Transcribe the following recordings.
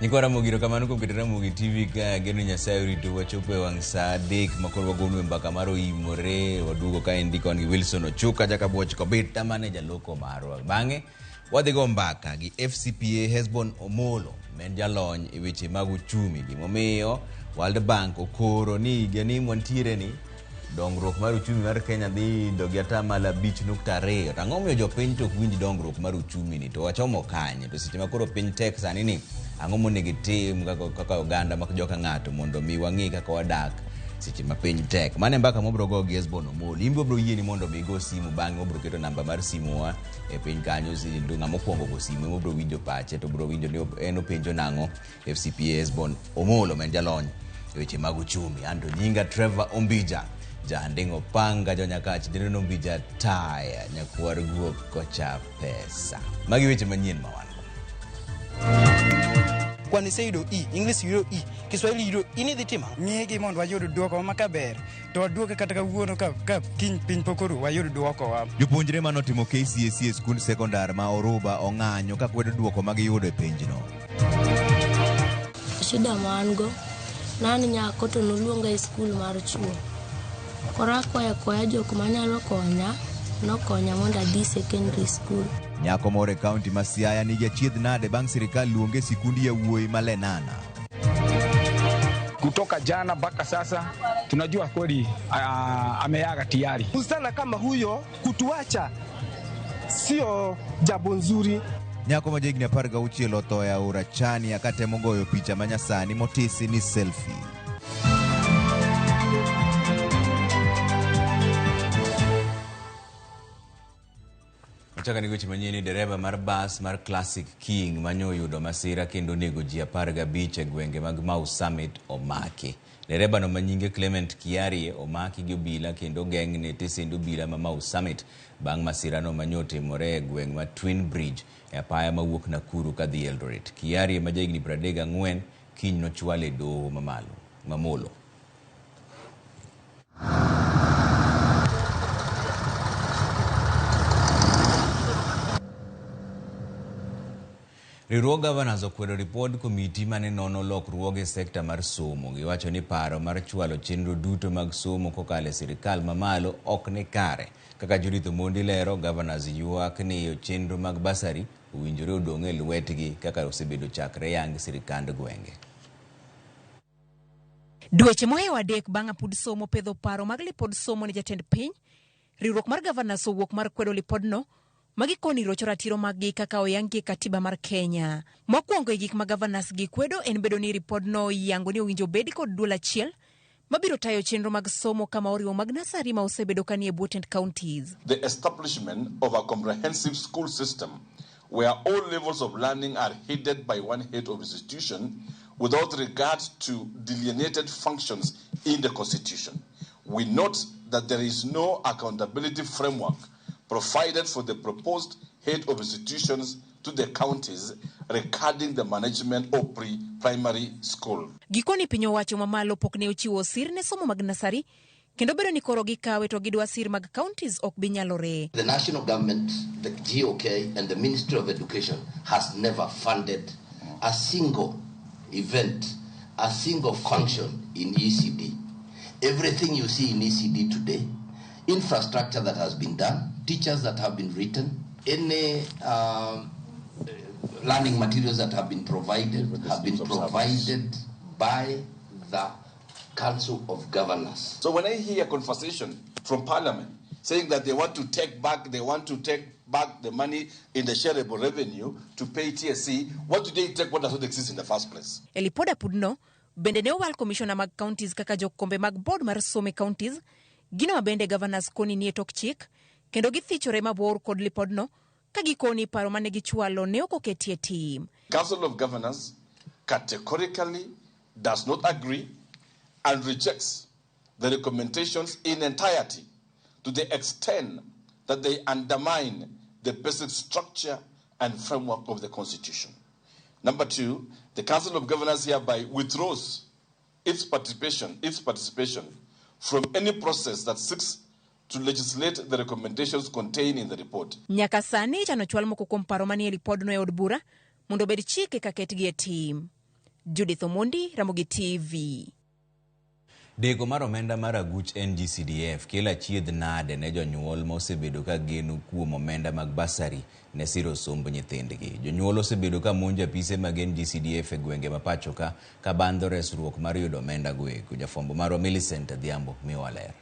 Niko Ramogi kamano kuom keto Ramogi TV ka geno Nyasaye rito wachopo e wang' saa 3 makoro wagonu e mbaka mar Oimore waduogo ka endi kon gi Wilson Ochuka jaka buoch kobita manager loko marwa. Bang'e wadhi go mbaka gi FCPA Hesbon Omolo men jalony e weche mag uchumi gimomiyo World Bank okoro ni gani mwantiere ni dongruok mar uchumi mar Kenya dhi dogi atamalo 5.2. Ang'o miyo jopiny tok winj dongruok mar uchumi ni to wachomo kanye to seche makoro piny tek sani ni ang'o monego gitim kaka oganda mak joka ng'ato mondo mi wang'i kaka wadak seche ma piny tek. Mane mbaka mobro go gi Hesbon Omolo. Imbo bro yie ni mondo mi go simu bang'e obro keto namba mar simu wa e piny kanyo sindu ng'amo kwongo go simu mobro winjo pache to bro winjo ni en openjo nang'o FCPA Hesbon Omolo men jalony e weche mag uchumi. Ando nyinga Trevor Ombija Jandingo panga jonyakach dino Ombija taya nyakwar guok kocha pesa. Magi weche manyien mawan. Kwani se yudo English yudo Kiswahili yudo ini dhitima ng'igi mondo wayud duoko makaber to waduoke kata kawuono ka kiny piny pokoro wayud duoko wa. Jopuonjre manotimo KCSE skund sekondar ma Oruba ong'anyo ka kwedo duoko mag yudo e penjno. Shida mango nani nyako to noluonga e skul mar chuo. Kora koya jok manyalo konya nokonya mondo adhi secondary school. Nyako more county ma Siaya nigi achiedh nade bang' sirikal luonge sikundi ya wuoi malenana. Kutoka jana mpaka sasa tunajua kweli ameaga tayari. Msichana kama huyo kutuacha sio jambo nzuri. Nyako ma jigni 16 otho e aora Chani akatemo goyo picha manyasani motisi ni selfie. Chaka ni weche manyien ni dereba mar bus mar Classic King manyo yudo masira kendo nego ji 15 e gwenge mag Mau Summit omaki. Dereba no manyinge Clement Kiarie omaki gi obila kendo geng'ne tesendo obila ma Mau Summit bang' masira no manyotimore e gweng' ma Twin Bridge e apaya mawuok Nakuru kadhi Eldoret. Kiarie ma jahigni 34 kiny nochwale doho mamolo. Riwruog Governors okwedo ripod komiti mane nono lokruoge sekta mar somo. Giwacho ni paro mar chwalo chenro duto mag somo kokalo e sirikal mamalo ok ni kare. Kaka Judith Omondi lero, Governors ywak ni chenro mag basari owinjore odong' e lwetgi kaka osebedo chakre yang sirikand gwenge. Dweche mohewa adek bang' apud somo pedho paro mag lipod somo ni jatend piny, riwruok mar Governors owuok mar kwedo lipodno magikoni rocho ratiro maggi kaka oyangi katiba mar Kenya. Mokwongo e gik ma Governors gi kwedo en bedo ni ripodno yango ni owinjo bedi kod duol achiel mabiro tayo chenro mag somo kama oriwo mag nasari ma osebedo kanie butend counties. The establishment of a comprehensive school system where all levels of learning are headed by one head of institution without regard to delineated functions in the Constitution. We note that there is no accountability framework provided for the proposed head of institutions to the counties regarding the management of pre-primary school. Gikoni piny owacho mamalo pok ne ochiwo sir ne somo mag nasari kendo bedo ni koro gikawe to gidwa sir mag counties ok bi nyalore. The national government, the GOK and the Ministry of Education has never funded a single event, a single function in ECD. Everything you see in ECD today, infrastructure that has been done, teachers that have been written, any learning materials that have been provided by the Council of Governors. So when I hear a conversation from Parliament saying that they want to take back the money in the shareable revenue to pay TSC, what do they take what does not exist in the first place? Elipoda pudno, bende ne owal commissioner mag counties kaka jokombe mag board mar some counties, gino mabende Governors koni nie tok chik, kendo githichore mabor kod lipodno, ka gikoni paro mane gichwalo ne okoketie tim. Council of Governors categorically does not agree and rejects the recommendations in entirety to the extent that they undermine the basic structure and framework of the Constitution. Number 2, the Council of Governors hereby withdraws its participation from any process that seeks to legislate the recommendations contained in the report. Nyaka sani chano chwal moko kuom paro manie lipodno e od bura mondo bed chike ka ketgi e tim. Judith Omondi, Ramogi TV. Deko mar omenda mar aguch NGCDF kila chiedh nade ne jonyuol mosebedo ka geno kuom omenda mag basari ne siro somb nyithindgi. Jonyuol osebedo ka monjo apise mag NGCDF e gwenge mapacho ka bandho resruok mar yudo omenda goeko. Jafombo marwa Millicent Adhiambo miwa ler.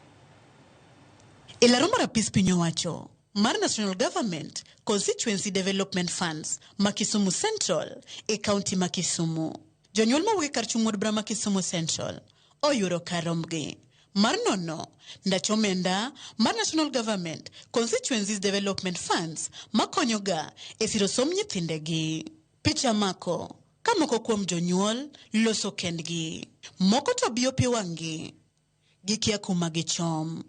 E laro mar apis piny owacho mar National Government Constituency Development Funds ma Kisumu Central e kaunti ma Kisumu. Jonyuol mawuok e kar chung' od bura ma Kisumu Central oyuro karomgi mar nono ndach omenda mar National Government Constituencies Development Funds makonyoga e siro som nyithindegi. Picha mako ka moko kuom jonyuol loso kendgi, moko to biyo pi wang'gi gikia kuma gichom.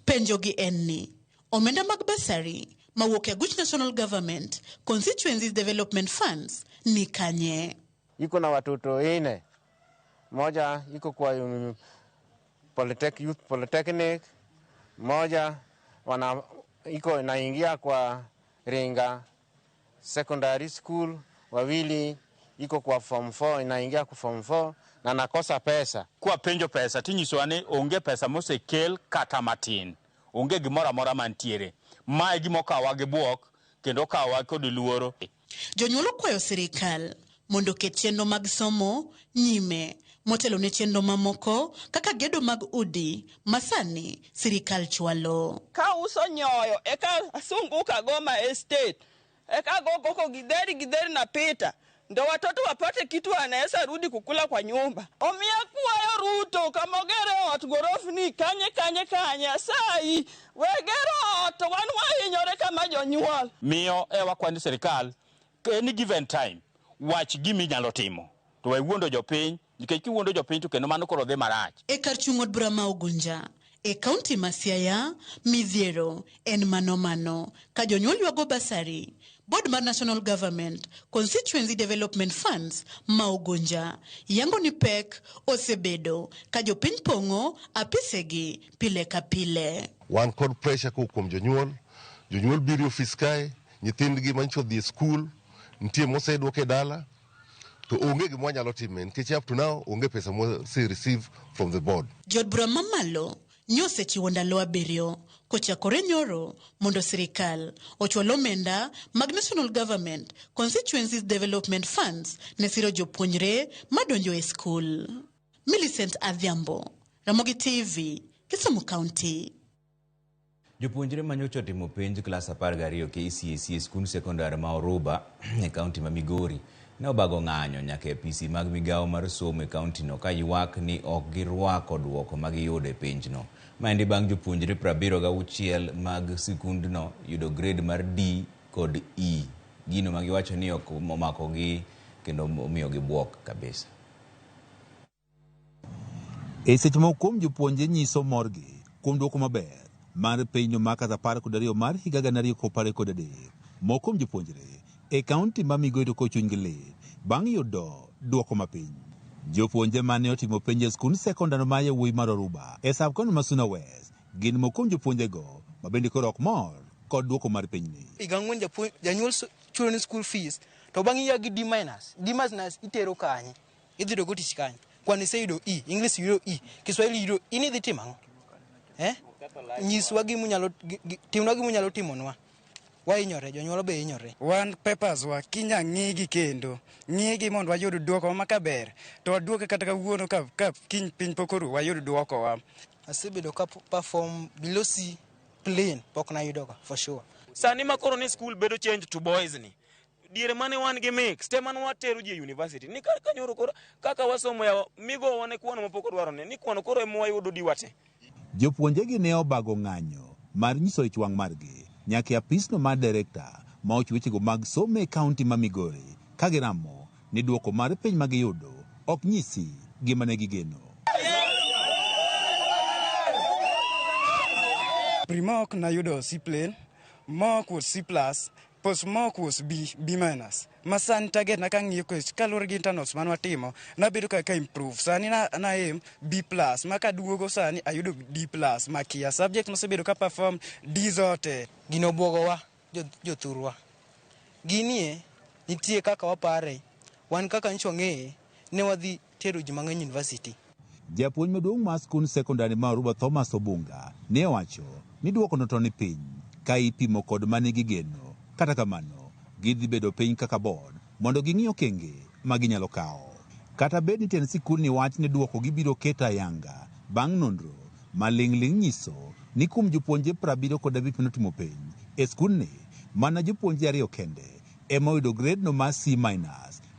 Penjogi en ni omenda mag basari mawuok e aguch National Government Constituencies Development Funds ni kanye? Iko na watoto ine. Moja iko kwa Youth Polytechnic, moja iko naingia kwa Ringa Secondary School, wawili iko kwa Form 4 inaingia kwa Form 4 na nakosa pesa. Kwa penjo pesa tinyiswane onge pesa mosekel kata matin. Onge gimora mora mantiere. Mae gimokawa gi buok kendo kawa kod luoro. Jonyuol kwayo sirikal mondo ket chenro mag somo nyime motelo ne chenro mamoko kaka gedo mag udi masani sirikal chwalo. Ka uso nyoyo eka asunguka goma estate eka gogo gideri na pita ndo watoto wapate kitu wanaweza rudi kukula kwa nyumba. Omia kuwayo Ruto kamogere ot gorofni kanye sai wegero ot wanwa hinyore kama jonyuol. Miyo ewa kwani sirikal any given time wach gimi nyalo timo to we wuondo jopiny nikech kiwuondo jopiny to kendo mano koro dhi marach. E kar chung' od bura ma Ugunja e kaunti ma Siaya midhiero en mano ka jonyuol ywago basari. Board mar National Government Constituency Development Funds ma Ugunja yango ni pek osebedo ka jopiny pongo apisegi pile ka pile. Wan kod pressure kuom jonyuol biro ofis kae nyithindgi mancho dhi school ntie moseduoke dala to onge gimo nyalo timo nikech up to now onge pesa mose receive from the board. Jod bura mamalo nyose chiwo ndalo abiriyo kochakore nyoro mondo sirikal ochwal omenda mag National Government Constituencies Development Funds ne siro jopuonjre madonjo e school. Millicent Adhiambo, Ramogi TV, Kisumu County. Jopuonjre manyocha timo penj klas 12 KCSE skul sekondari ma Oruba e kaunti ma Migori ne obago ng'anyo nyaka e PC mag migawo mar somo e kaunti no ka ywak ni ok girwako duoko mag yudo e penjno. Maendi bang' jopuonjre 76 mag sikundno yudo grade mar D kod E. Gino magiwacho ni ok omakogi kendo omiyo gibuok kabisa. E seche moko kuom jopuonjre nyiso morgi kuom duoko maber mar penjo maka 12 mar higa 2013. Moko kuom jopuonjre e kaunti ma Migori ko chuny gi lit bang' yudo duoko mapiny. Jopuonjre mane otimo penj e skul sekondari ma yawuoyi mar Oruba e sab-kaunti ma Suna West gin moko kuom jopuonjrego ma bende koro ok mor kod duoko mar pinyni. Igang'wen janyuol chulo ni school fees to bang' iya gi D minus itero kanye idhi dogo tich kanye kwani iseyudo E, English yudo E, Kiswahili yudo E, ni dhi timo ang'o? Nyiswa gimunyalo timnwa gimunyalo timonwa. Wainyore jonyuol be inyore. Wan papers wa kinya ng'igi kendo ng'igi mondo wayud duoko makaber to waduoke kata kawuono ka kiny piny pokoru wayud duoko wa. Asebedo ka perform below C plain pok na yudo for sure. Sani makoro ni school bedo change to boys ni. Diere mane wan gi mix te mane watero ji university ni kanyoro koro kaka wasomo ya migo wane kuono mapoko dwaro ne ni kuono koro emo wayudo diwate. Jopuonjegi ne obago ng'anyo mar nyiso ich wang' margi nyaka apisno mar director ma ochwechego mag somo e kaunti ma Migori ka giramo ni duoko mar piny ma giyudo ok nyisi gima ne gigeno. Pre-mock na yudo C plain, mock was C plus, post-mock was B minus. Masani target na kang'iyo kalure gi internals man watimo na bedo ka improve. Sani na aim B plus, maka duogo sani ayudo D plus, makia subject mosebedo ka perform D zote. Gino buogo wa jothurwa. Ginie nitie kaka wapare, wan kaka nyicho ng'eye, ne wadhi tero ji mang'eny university. Japuonj maduong' mar skund sekondari ma Ruba Thomas Obunga ne owacho ni duoko no to ni piny ka ipimo kod mane gigeno. Kata kamano, gidhi bedo piny kaka board mondo ging'io kenge ma ginyalo kawo. Kata bed ni tend sikul ni wach ni duoko gibiro keto ayanga bang' nonro maling'ling' nyiso ni kuom jopuonje 75 notimo piny e skundni, mana jopuonje 2 kende ema oyudo grade no mar C-,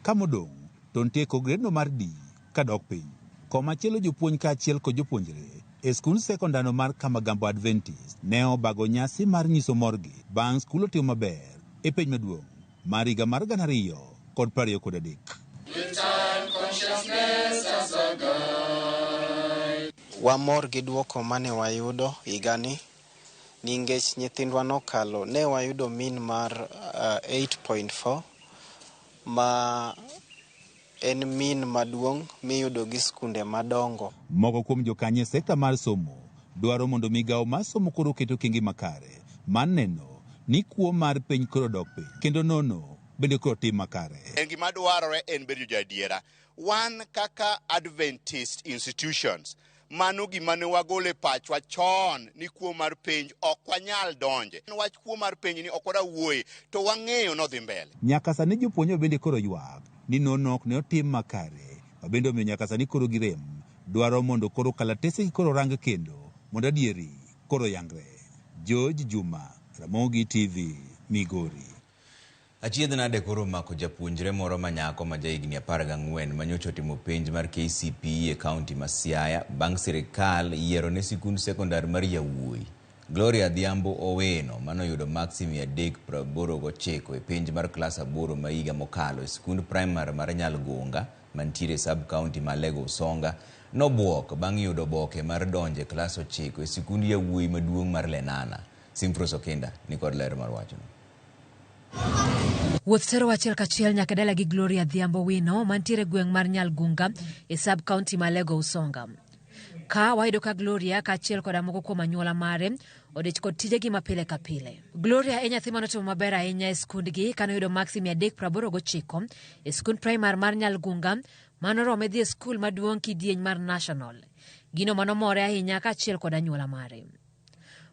ka modong' to ntieko grade no mar D kadok piny. Komachielo jopuonj kaachiel kod jopuonjre e skund sekondari mar Kamagambo Adventist ne obago nyasi mar nyiso morgi bang' skul otimo maber e penj maduong' mar higa mar 2023. Wamor gi duoko mane wayudo higani nikech nyithindwa nokalo, ne wayudo min mar 8.4 ma en min maduong' miyudo gi skunde madongo. Moko kuom jokanye sekta mar somo dwaro mondo migao mar somo koro keto kingi makare mar neno ni kuo mar piny koro dok piny kendo nono bende koro tim makare. En gima dwarore en bedo jadiera. Wan kaka Adventist institutions, mano gima ne wagole pachwa chon ni kuo mar penj ok wanyal donje. Wach kuo mar penj ni ok wadawuoye to wang'eyo nodhi mbele. Nyaka sani jopuonjo bende koro ywak ni nono ok ne otim makare. Mabende omiyo nyaka sani koro girem dwaro mondo koro kalatese koro rang kendo mondo adieri koro yangre. George Juma, Ramogi TV, Migori. Achiedh nade koro mako japuonjre moro manyako ma jahigni 14 manyocha otimo penj mar KCPE e kaunti ma Siaya bang' sirikal yiero ne sikund sekondari mar yawuoyi. Gloria Adhiambo Oweno manoyudo maksi 389 e penj mar klas 8 ma higa mokalo e skund primary mar Nyalgunga mantiere sub county ma Lego Usonga nobuok bang' yudo oboke mar donje klas 9 e sikund yawuoyi maduong' mar Lenana. Simfros Okenda ni kod ler mar wachno. Wuoth tero achiel kachiel nyaka dala gi Gloria Adhiambo Owino mantiere gweng' mar Nyalgunga e sub county ma Lego Usonga. Ka wayudo ka Gloria kaachiel kod moko kuom anyuola mare odich kod tijegi mapile ka pile. Gloria e nyathi manotimo maber ahinya e skundgi kanoyudo maksi 389 e skund primary mar Nyalgunga manorome dhi e skul maduong' kidieny mar National. Gino manomore ahinya kaachiel kod anyuola mare.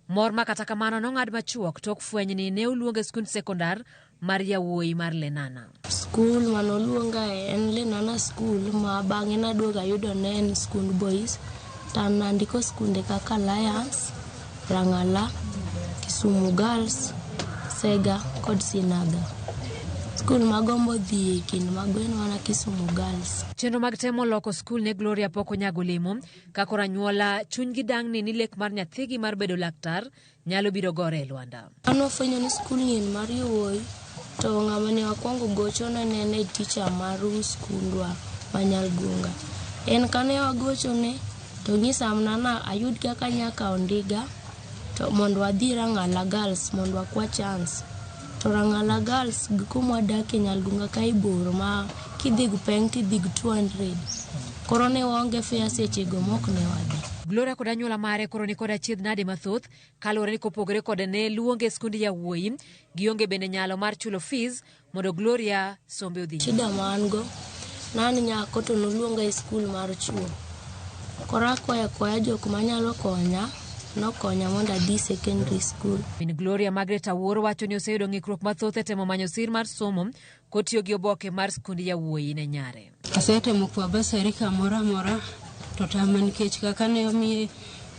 Mor ma kata kamano nong'ad machuok tok fweny ni ne oluonge skund sekondar mar yawuoyi mar Lenana. Skul manoluonga en Lenana skul ma bang'e naduoga yudo ne en skund boys. Tan nandiko skunde kaka Alliance, Rangala, Kisumu Girls, Sega kod Sinaga. Skul magombo dhi kind mago en mana Kisumu Girls. Chenro mag temo loko skul ne Gloria pok onyago lemo ka koro anyuola chunygi dang' ni lek mar nyathigi mar bedo laktar nyalo biro gore e lwanda. Ano fwenyo ni skul ni en mar yawuoyi to ng'ama ne wakwongo gocho ne en teacher mar skundwa ma Nyalgunga. En kane wagocho ne to nyisamna na ayud kaka nyaka ondiga to mondo wadhi Rangala Girls mondo akwa chance. To Rangala Girls kuma wadake Nyalgunga ka iboro ma kidhi gupeng tidhi gu 200. Koro ne waonge fare sechego mok ne wadhi. Gloria kod anyuola mare koro ni kod achiedh nade mathoth kaluwore ni kopogore kod ne luonge skundi yawuoyi gionge bende nyalo mar chulo fees mondo Gloria sombe odhi. Shida mango nani nyako to noluonga e skul mar chuo. Koro akwaya jok manyalo konya nokonya mondo adhi secondary school. Min Gloria Margaret Awuor wacho ni oseyudo ng'ikruok mathoth e temo manyo sir mar somo kotiyo gi oboke mar skundi yawuoyi ne nyare. Asetemo kwa basari kamoro amora to tama nikech kaka ne omiye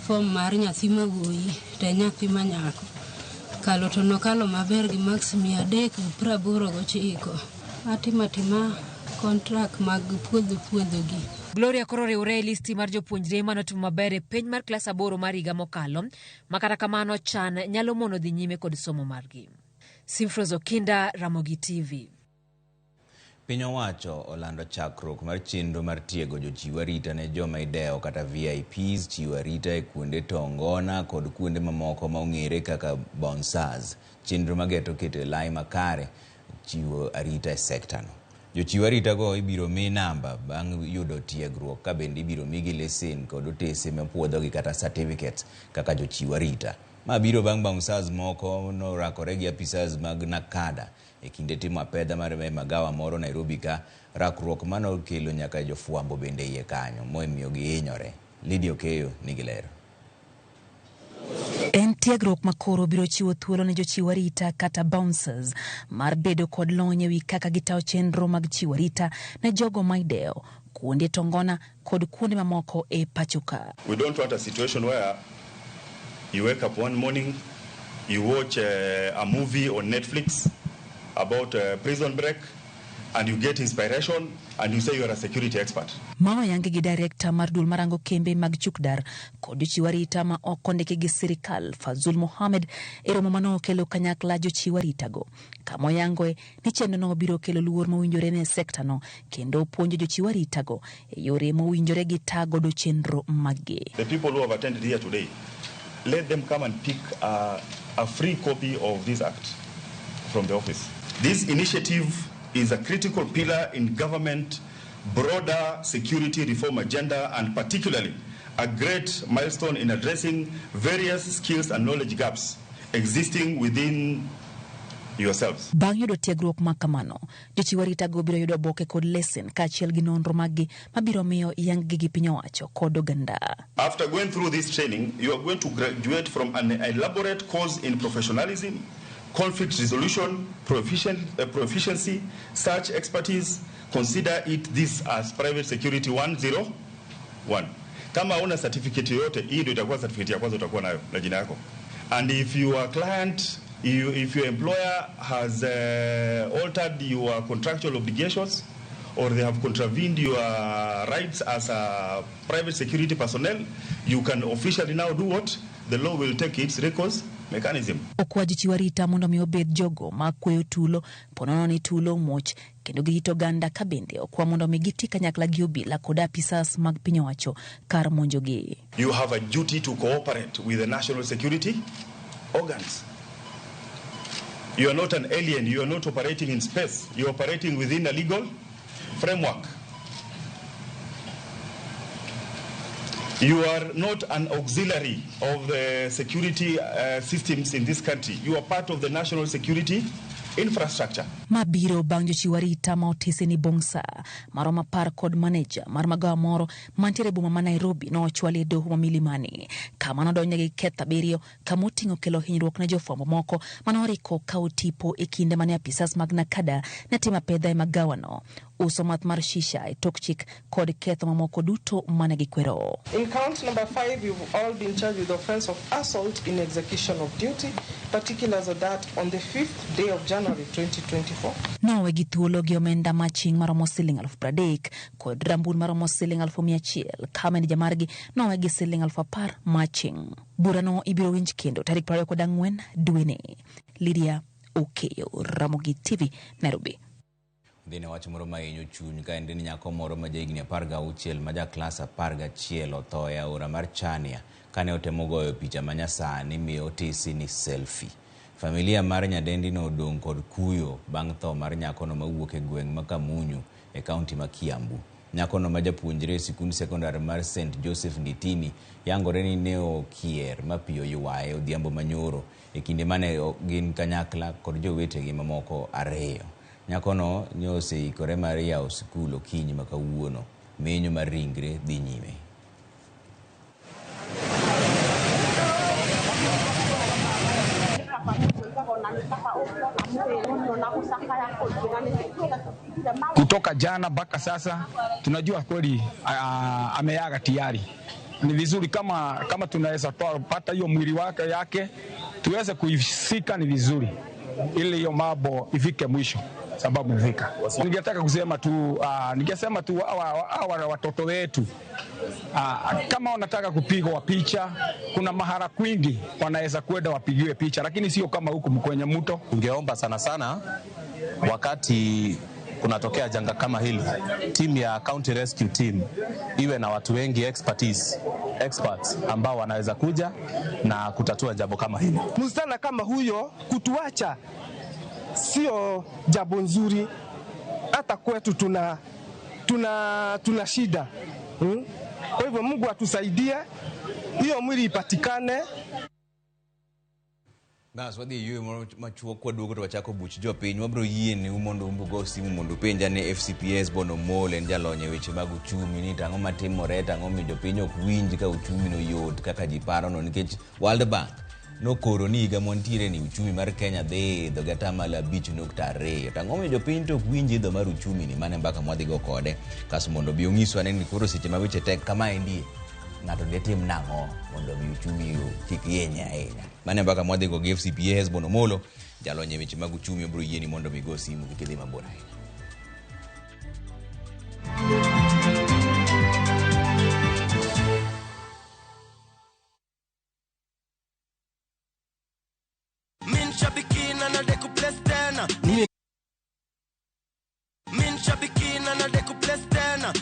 form mar nyathi mawuoyi to nyathi manyako. Kalo to nokalo maber gi maksi 389. Atima contract mag puodho gi. Gloria koro riwre e listi mar jopuonjre manotimo maber e penj mar klas 8 mar higa mokalo makata kamano chan nyalo mono dhi nyime kod somo margi. Simfros Okinda, Ramogi TV. Piny owacho olando chakruok mar chenro mar tiego jochiw arita ne joma idewo kata VIPs chiwo arita e kuonde tongona kod kuonde mamoko ma ong'ere kaka bouncers. Chenro mageto keto lai makare chiwo arita e sektano. Jochiw arita go ibiro mi namba bang' yudo tiegruok ka bende ibiro migi lesen kod otese mapuodhogi kata certificates kaka jochiw arita. Ma biro bang' bouncers moko norakore gi apisas mag Nakada e kinde timo apedha mar magawa moro Nairobi ka rakruok mano kelo nyaka jofuambo bende iye kanyo momiyo gihinyore. Lydia Okeyo nigi lero. En tiegruok makoro biro chiwo thuolo ne jochiw arita kata bouncers mar bedo kod lony ewi kaka gitawo chenro mag chiwo arita ne jogo maideo kuonde tongona kod kuonde mamoko e pachoka. We don't want a situation where you wake up one morning, you watch a movie on Netflix about prison break, and you get inspiration, and you say you are a security expert. Mama yange gi director mar dul marango kembe mag chukdar kod jochiw arita ma ok ondiki gi sirikal Fazul Mohammed e romo mano kelo kanyakla jochiw aritago. Kamo yangoe ni chenro no biro kelo luor mowinjore ne sekta no kendo puonjo jochiw aritago e yore mowinjore gi tago do chenro maggi. The people who have attended here today, let them come and pick a free copy of this act from the office. This initiative is a critical pillar in government broader security reform agenda, and particularly a great milestone in addressing various skills and knowledge gaps existing within yourselves. Bang' yudo tiegruok makamano, jochiw aritago biro yudo oboke kod lesen kaachiel gi nonro maggi mabiro miyo yang-gi gi piny owacho kod oganda. After going through this training, you are going to graduate from an elaborate course in professionalism, conflict resolution, proficiency, search expertise. Consider it this as private security 101. Kama una certificate yoyote, hii ndio itakuwa certificate ya kwanza utakuwa nayo na jina yako. And if your client, if your employer has altered your contractual obligations, or they have contravened your rights as a private security personnel, you can officially now do what? The law will take its recourse mechanism. Okwa jochiw arita mondo mi obed jogo makweyo tulo, ponono ni tulo muoch, kendo gihito ganda kabende okwa mondo mi giti kanyakla gi obila kod apisas mag piny owacho kar monjogi. You have a duty to cooperate with the national security organs. You are not an alien, you are not operating in space, you are operating within a legal framework. You are not an auxiliary of the security systems in this country. You are part of the national security infrastructure. Mabiro bang' jochiw arita ma otise ni bongsa maroma par kod manager mar magawa moro mantiere boma ma Nairobi no ochwali e doho ma Milimani kama nodonje gi ketho abiriyo kama oting'o kelo hinyruok ne jofuambo moko manoriko kawo tipo e kinde mane apisas mag Nakada ne timo apedha e magawa no, uso math mar shisha e tok chik kod ketho mamoko duto mane gikwero. In count number 5, you've all been charged with the offense of assault in execution of duty, particulars of that on the 5th day of January 2024. Nowe gi thuolo gi omenda maching maromo siling 30,000 kod rambun maromo siling 100,000 kama ni jamargi nowe gi siling 10,000 maching. Burano ibiro winj kendo tarik 24 dwene. Lydia Okeyo, Ramogi TV, Nairobi. Dine wach moro ma hinyo chuny ka en ni nyako moro ma jahigni 16 ma ja klas 11 otho e aora mar Chania kane otemo goyo picha manyasani miyo otisi ni selfie. Familia mar nyadendi no odong' kod kuyo bang' tho mar nyakono mawuok e gweng' ma Kamunyu e kaunti ma Kiambu. Nyakono ma japuonjre e sikund sekondar mar St. Joseph Nditini yangore ni ne okier ma piyo ywaye odhiambo manyoro e kinde mane gin kanyakla kod jowetegi mamoko ariyo. Nyakono nyose ikore mar yawo skul okinyi ma kawuono. Menyo mar ringre dhi nyime. Kutoka jana mpaka sasa tunajua kweli ameaga tayari. Ni vizuri kama tunaweza pata hiyo mwili wake yake tuweze kuifika, ni vizuri ili hiyo mambo ifike mwisho, sababu ifika. Ningetaka kusema tu hawa watoto wetu kama wanataka kupigwa picha, kuna mahara kwingi wanaweza kwenda wapigiwe picha, lakini sio kama huku kwenye mto. Ungeomba sana sana wakati kunatokea janga kama hili, timu ya County Rescue Team iwe na watu wengi experts ambao wanaweza kuja na kutatua jambo kama hili. Msichana kama huyo kutuacha sio jambo nzuri, hata kwetu tuna shida. Kwa hivyo Mungu atusaidie hiyo mwili ipatikane. Bas wadhi yue machuo kwa duogo to wachako buch jopiny wabro yiene mondo umbugo simu mondo penja ne FCPS bono mole njalonye weche mag uchumi ni tang'o matimore tang'o mi jopiny ok winj ka uchumi no yot kaka ji paro no nikech World Bank nokoro ni higa montiere ni uchumi mar Kenya dhi idho gata mala 5.2 tang'o mi jopiny to ok winj idho mar uchumi ni mane mbaka mwadhi go kode kaso mondo bi ong'iswa ni koro seche ma weche tek kama endi ng'ato detim nang'o mondo mi uchumi kik yeny ahinya mane mbaka mwadhi go gi FCPS bono molo jalonye weche mag uchumi obro yieni mondo mi go simu kik idhi mabor ahinya.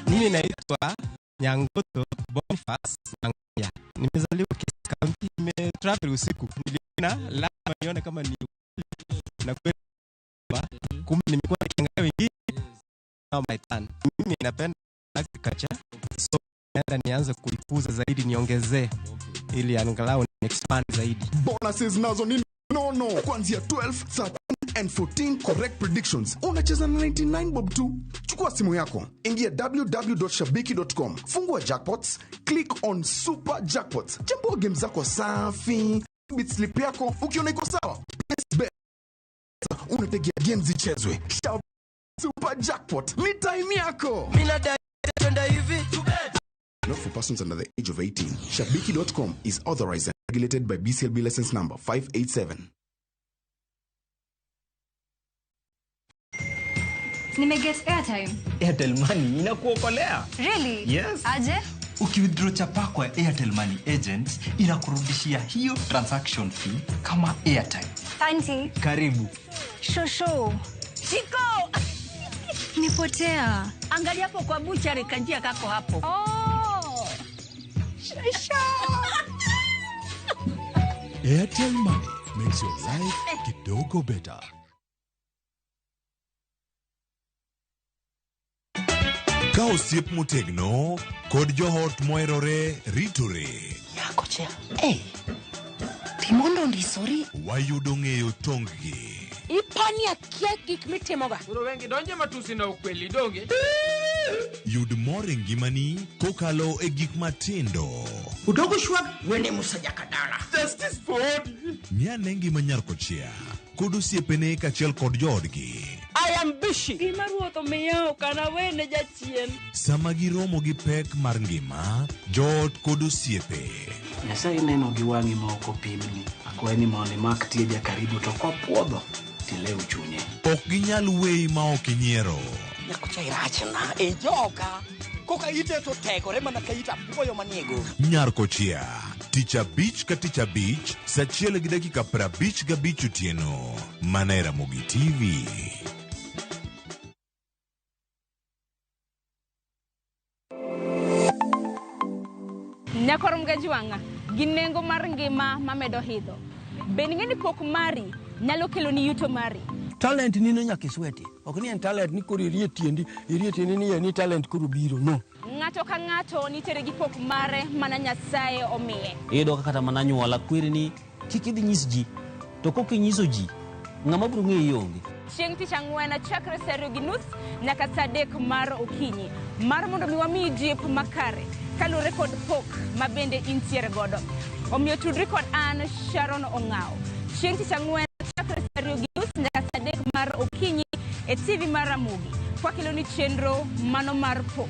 Mimi naitwa Nyangoto Boniface Nangoya. Nimezaliwa Kisii County, nimetravel usiku. Niliona lazima nione kama ni na kweli kumbe nimekuwa nikiangalia wengine now my turn. Mimi napenda agriculture, so naenda nianze kuikuza zaidi, niongezee ili angalau ni expand zaidi. Bonuses nazo ni no kuanzia 12, 13 and 14 correct predictions unacheza na 99 bob tu. Chukua simu yako, ingia www.shabiki.com, fungua jackpots, click on super jackpots, chambua game zako safi, bit slip yako ukiona iko sawa, unategea games zichezwe. Super jackpot ni time yako. Mina tenda hivi. Not for persons under the age of 18. Shabiki.com is authorized and regulated by BCLB license number 587. Nimeget airtime. Airtel Money inakuokolea. Really? Yes. Aje? Ukiwithdraw chapa kwa Airtel Money agent inakurudishia hiyo transaction fee kama airtime. Tanti. Karibu. Shosho. Chiko! Nipotea. Angalia hapo kwa buchari kanjia kako hapo. Oh! Shosho! Airtel Money makes your life kidogo better. Ka osiep motegno kod johot moherore ritore. Yako chia. Timondo ndisori. Wayudo ng'eyo tonggi. Ipani akia gik mitimoga. Kuro wengi donje matusi na ukweli donge. Yud mor ngimani kokalo e gik matindo. Udogo shwag wene musajaka dala. Justice for all. Miane ngima nyarkochia kod osiepene kachiel kod joodgi. I am bishi. Gima ruotho miyo kana wene jachien. Sama giromo gi pek mar ngima, joot kod osiepe. Nyasaye neno gi wang'i ma ok opimni. Akwaye ni mondo imak tieja karibu to kopuodho tilew chunye. Ok ginyal weyi ma ok inyiero. Nyakocha irachna e joka. Koka ite to tegore mana ka ita puoyo maniego. Nyarkochia, tich abich ka tich abich, saa 1:55 otieno. Mana e Ramogi TV. Nyakorom gajuanga, ginengo mar ngima mamedo hidho. Beningeni pok mari, nyalo kelo ni yuto mari. Talent nino nyaka isweti. Ok ni en talent ni kuri irie tiendi ni talent kuru biro, no. Ng'ato ka ng'ato nitere gi pok mare mana Nyasaye omiye. Iyudo kata mana nyuola kwiri ni kik idhi nyis ji, to kok inyiso ji, ng'ama biro ng'eyi onge. Chieng' tich ang'wen chakre saa 2:30 nyaka saa 3 mar okinyi. Mar mondo mi wamiyi jip makare, kalure kod pok ma bende intiere godo. Omiyo tudri kod an Sharon Ong'ao. Chieng' tich ang'wen chakre saa 2:30 nyaka saa 3 mar okinyi e TV mar Ramogi. Kwa kilo ni chenro mano mar pok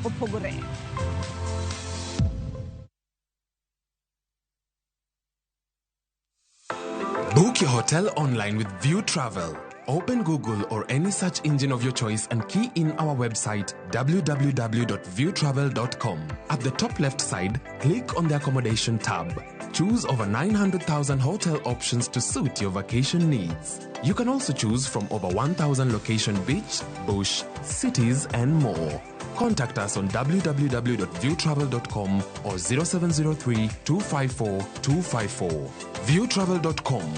opogore. Book your hotel online with View Travel. Open Google or any search engine of your choice and key in our website www.viewtravel.com. At the top left side, click on the accommodation tab. Choose over 900,000 hotel options to suit your vacation needs. You can also choose from over 1,000 location beach, bush, cities and more. Contact us on www.viewtravel.com or 0703 254 254. Viewtravel.com.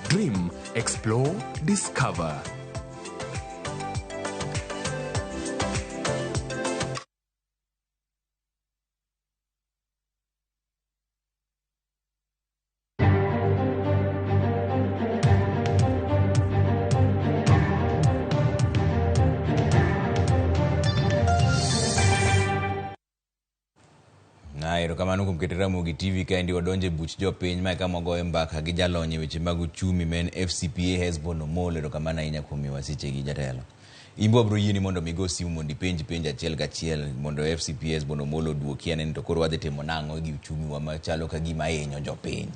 Dream, explore, discover. Ero kamano kuom keto Ramogi TV ka endi wadonje buch jopiny ma kama goye mbaka gi jalony weche mag uchumi men FCPA Hesbon Omolo. Ero kamano ahinya kuom wasiche gi jatelo. Imbo bro yini mondo migo simu mondo penj achiel gachiel mondo FCPA Hesbon Omolo duoki anen to koro wadhi timo nang'o gi uchumi wa machalo ka gima hinyo jopiny.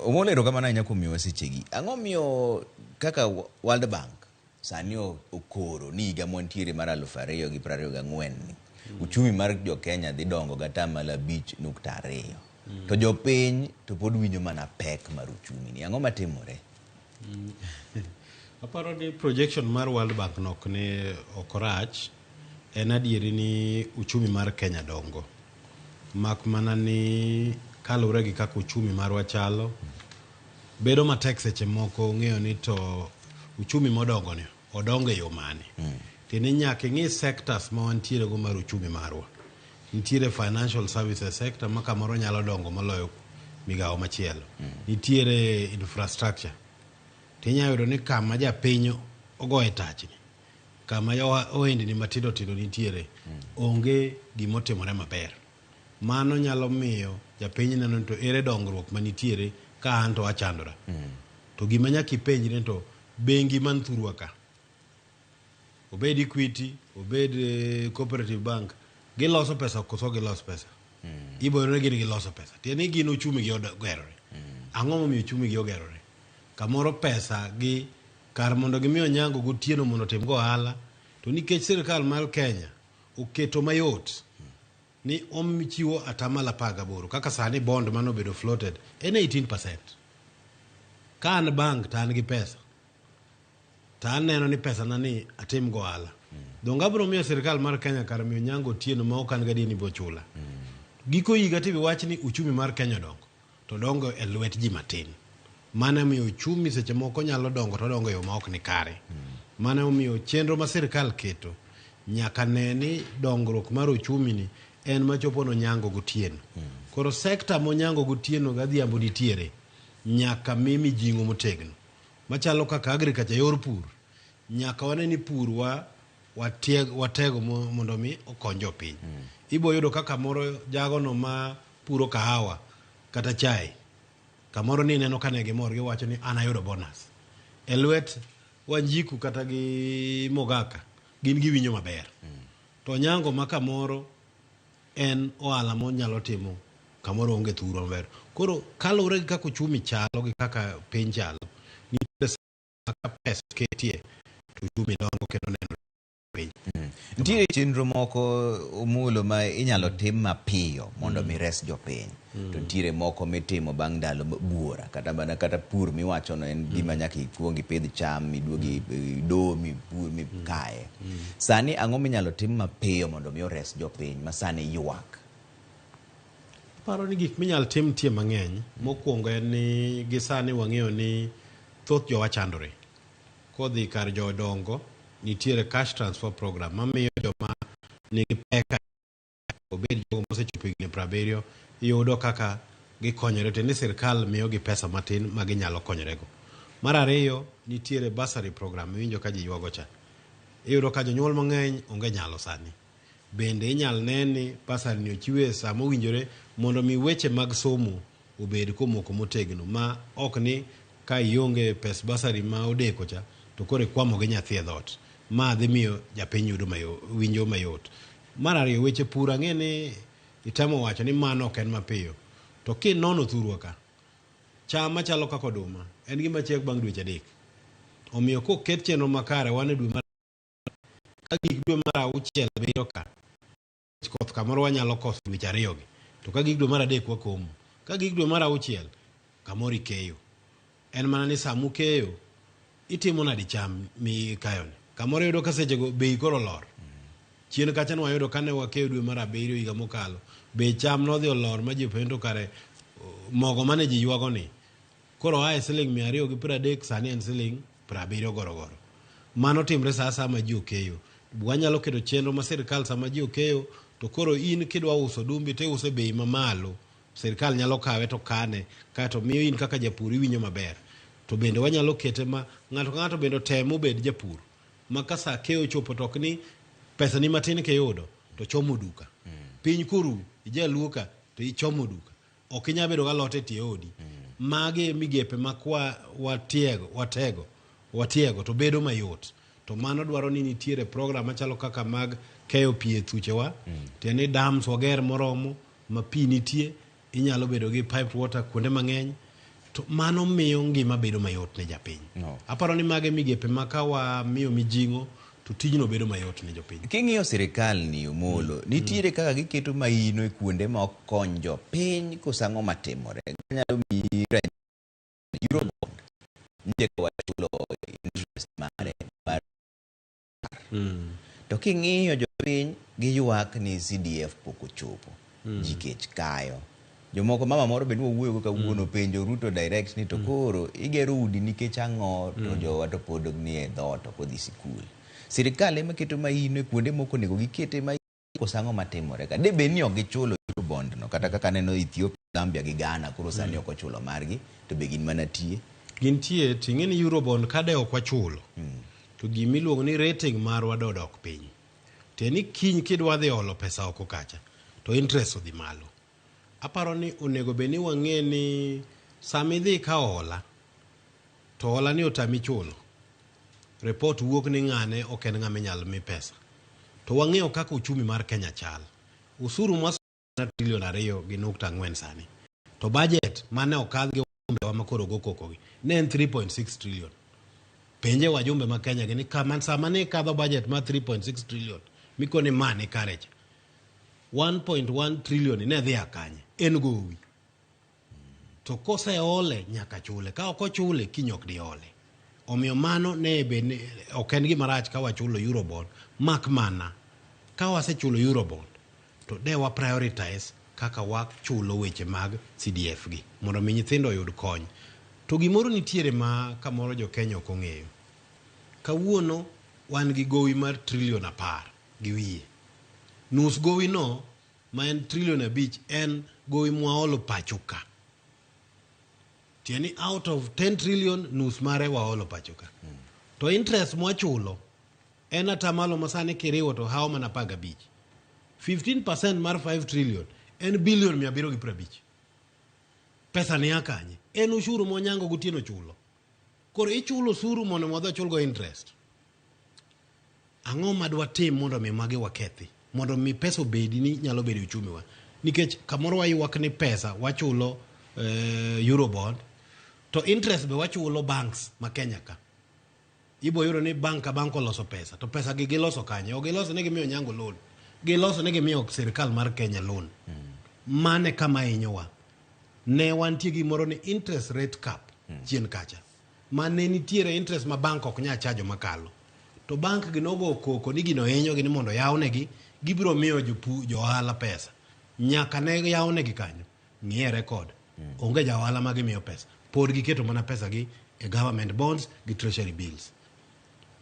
Omolo ero kamano ahinya kuom wasiche gi. Ang'o miyo kaka World Bank sani okoro ni higa montiere mar 2024 ni uchumi mar jo Kenya dhi dongo gata mala 5.2 to jopiny to pod winjo mana pek mar uchumi ni. Ang'o matimore? Aparo ni projection mar World Bank nok ne okorach, en adieri ni uchumi mar Kenya dongo. Mak mana ni kalure gi kaka uchumi marwa chalo, bedo matek seche moko ng'eyo ni to uchumi modongo ni odongo e yo mane. Tini nyaka ng'i sectors ma wantiere go mar uchumi marwa. Nitiere financial services sector ma kamoro nyalo dongo moloyo migawo machielo. Nitiere infrastructure. Tinya yudo ni kama japiny ogoye tachni, kama ohendni matindo tindo nitiere, onge gimotimore maber. Mano nyalo miyo japiny neno to ere dongruok manitiere ka an to achandora. To gima nyaka ipenjre to bengi man thurwa ka, obed Equity, obed Cooperative Bank, giloso pesa koso giloso pesa. Iboyore gini giloso pesa. Tieni gin uchumi gi ogerore. Ang'o momiyo uchumi gi ogerore? Kamoro pesa gi kar mondo gimiyo nyango gotieno mondo tim go ohala, to nikech sirkal mar Kenya oketo mayot ni omichiwo atamala 18 kaka sani bond mano bedo floated en 18%. Ka an bank ta an gi pesa, ta aneno ni pesa nani atim go ohala, donge abiro miyo sirkal mar Kenya kar miyo nyango otieno ma ok an gadi ni bochula. Giko higa tibi wach ni uchumi mar Kenya dongo, to dongo e lwet ji matin. Mane miyo uchumi seche moko nyalo dongo to dongo yo ma ok ni kare. Mane miyo chenro ma sirkal keto nyaka neni dongruok mar uchumi ni en machopo no nyango gotieno. Koro sekta mo nyango gotieno gadhiambo nitiere nyaka mimi jingo motegno. Machalo kaka agriculture, yor pur. Nyaka wane ni pur watego mondo mi okonjo piny. Ibo yudo kaka moro jago no ma puro kahawa kata chai, kamoro ni neno kane gimor gi wacho ni ana yudo bonus. Elwet Wanjiku kata gi Mogaka gin giwinjo maber. To nyango ma kamoro en ohala mo nyalo timo kamoro onge thuro maber. Koro kalure gi kaka uchumi chalo gi kaka piny chalo, ni pesa ketie to uchumi dongo kendo neno piny. Nitiere chenro moko Omolo ma inyalo tim mapiyo mondo mi res jopiny. To nitiere moko mitimo bang' ndalo buora kata pur miwacho no en gima nyaka ikuongi pidh cham miduogi do mipur mikaye. Sani ang'o minyalo tim mapiyo mondo mi ores jopiny ma sani ywak? Paro ni gik minyalo tim tie mang'eny. Mokwongo en ni gisani wang'eyo ni thoth jowa chandore. Kodhi kar jodongo nitiere cash transfer program mamiyo joma nigi peka obed jogo mosechopo higni 70 yudo kaka gikonyore, to ni sirkal miyo gi pesa matin ma ginyalo konyorego. Mar ariyo, nitiere bursary program winjo ka ji yuago cha. Iyudo ka jonyuol mang'eny onge nyalo sani. Bende inyal neni bursary ni ochiwe sa mowinjore mondo mi weche mag somo obed komoko motegno, ma ok ni ka ionge pes bursary ma odeko cha to kore kwamo gi nyathi e dhot. Ma dhi miyo japiny yudo winjo mayot. Mar ariyo, weche pur ang'e ni itemo wacho ni mano ok en mapiyo. To kinono thurwa ka, cham machalo kaka oduma en gima chiek bang' dweche 3. Omiyo koket chenro makare wane dwe mar ka gik dwe mar 6 biro ka, koth kamoro wanyalo koso dweche 2 gi, to ka gik dwe mar 3 wakomo, ka gik dwe mar 6 kamoro ikeyo. En mana ni samu keyo itimo nadi cham mikayoni. Kamoro yudo ka sechego bei koro lor. Chien kacha nwa yudo kane wakeyo dwe mar 7 higa mokalo, bei cham nodhi olor ma ji pendo kare mogo mane ji yuago ni koro ae siling 230 sani en siling 70 gorogoro. Mano timre sa ma ji okeyo. Wanyalo keto chenro ma sirkal sama ji okeyo, to koro in kidwa uso dumbi te use bei mamalo, sirkal nyalo kawe to kane kato miyo in kaka japur iwinjo maber. To bende wanyalo kete ma ng'ato ka ng'ato bende temo bed japur ma ka sa keyo chopo tok ni pesa ni matin ke yudo to chomo duka. Piny kuru ijaluo ka to ichomo duka ok inya bedo galote tie odi mage migepe makwa watiego to bedo mayot to mano dwaro ni nitiere program machalo kaka mag keyo pie thuchewa tieni dams wager moromo ma pi nitie inyalo bedo gi piped water kuonde mang'eny to mano miyo ngima bedo mayot ne japiny aparo ni mage migepe makawa miyo mijingo to tijno bedo mayot ne jopiny. King'iyo sirikal ni Omolo nitiere kaka giketo maino e kuonde ma ok kony jopiny kosang'o matimore nyalo miyi Eurobond nitie ka wachulo interest mare mar to king'iyo jopiny giywak ni CDF pok ochopo jikech kayo jomoko mama moro be nwuoyo kawuono penjo Ruto direct ni to koro igero udi nikech ang'o to jowa to pod ni e dhoot to kodhi sikul. Sirikal ema keto maino e kuonde moko nego gikete maino kosang'o matimore ka de be ni ok gichulo Eurobond no kata kaka neno Ethiopia, Zambia gi Ghana koro sani ok ochulo margi to be gin mana tie ting'eni Eurobond kade ok wachulo to gimiluongo ni rating marwa dodok piny tieni kiny kidwa dhi olo pesa oko kacha to interest odhi malo. Aparo ni onego be ni wang'e ni samidhi ka hola to hola ni otami chulo report wuok ni ng'ane ok en ng'ama inyalo mi pesa to wang'eyo kaka uchumi mar Kenya chal usuru mas trilion 2.4 sani to budget mane okadh gi wajumbe ma koro go kokogi ne en 3.6 trillion penje wajumbe ma Kenya ni kama sama ne kadho budget ma 3.6 trillion mikone mane karecha 1.1 trillion ne dhi akanye en gowi to kose ole nyaka chule ka ok ochule kinyok di ole omiyo mano ne be ok en gima rach ka wachulo Eurobond mak mana ka wasechulo Eurobond to de wa prioritize kaka wachulo weche mag CDF gi mondo mi nyithindo oyud kony to gimoro nitiere ma kamoro jo Kenya ok ong'eyo kawuono wan gi gowi mar trillion 10 gi wiye nus gowi no ma en trillion 5 en gowi mwaolo pachuka tieni out of 10 trillion nus mare waolo pachuka to interest mwachulo en atamalo masani kiriwo to hao mana paga bich 15% mar 5 trillion en billion 750 pesa ni akanye en ushuru monyango gutieno chulo koro ichulo suru mondo modho chulgo interest ang'o madwa tim mondo mi magi wakethi mondo mi pesa obedi ni nyalo bedo uchumi wa nikech kamoro waywak ni pesa wachulo Eurobond to interest be wachulo banks ma Kenya ka ibo yuro ni bank oloso pesa to pesa gi giloso kanye o giloso ne gimiyo nyango loan giloso ne gimiyo sirikal mar Kenya loan mane kama inyowa ne wantie gimoro ni interest rate cap chien kacha mane nitiere interest ma bank ok nya chajo makalo to bank ginogo koko ni gino hinyo gi ni mondo yawnegi gibiro miyo jo ohala pesa nyaka ne yawnegi kanyo ng'iye record onge ja ohala ma gimiyo pesa pod giketo mana pesa gi e government bonds gi treasury bills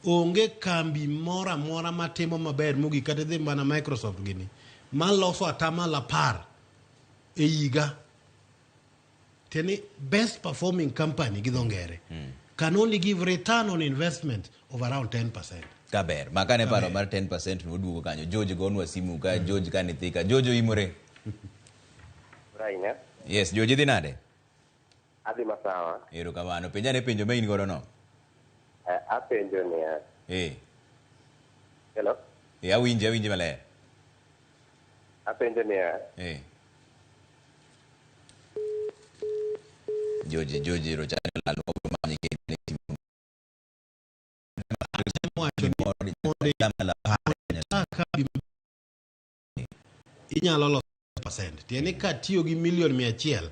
onge kambi mora matimo maber mogi kata dhi mana Microsoft gini maloso atamalo 10 e higa teni best performing company gi dhongere can only give return on investment of around 10%. Kaber, makane paro mar 10% noduogo kanyo. George gonwa simu ka George kane thika. George Oimore. Raina. Yes, George dhi nade? Adhi masawa. Ero kamano. Penjane penjo ma in godo no. Apenjo niya. Hello? Awinje maler. Apenjo niya. George ro chane lalo manyi kene simu. Inyalo loso percent tieni ka tiyo gi milion 100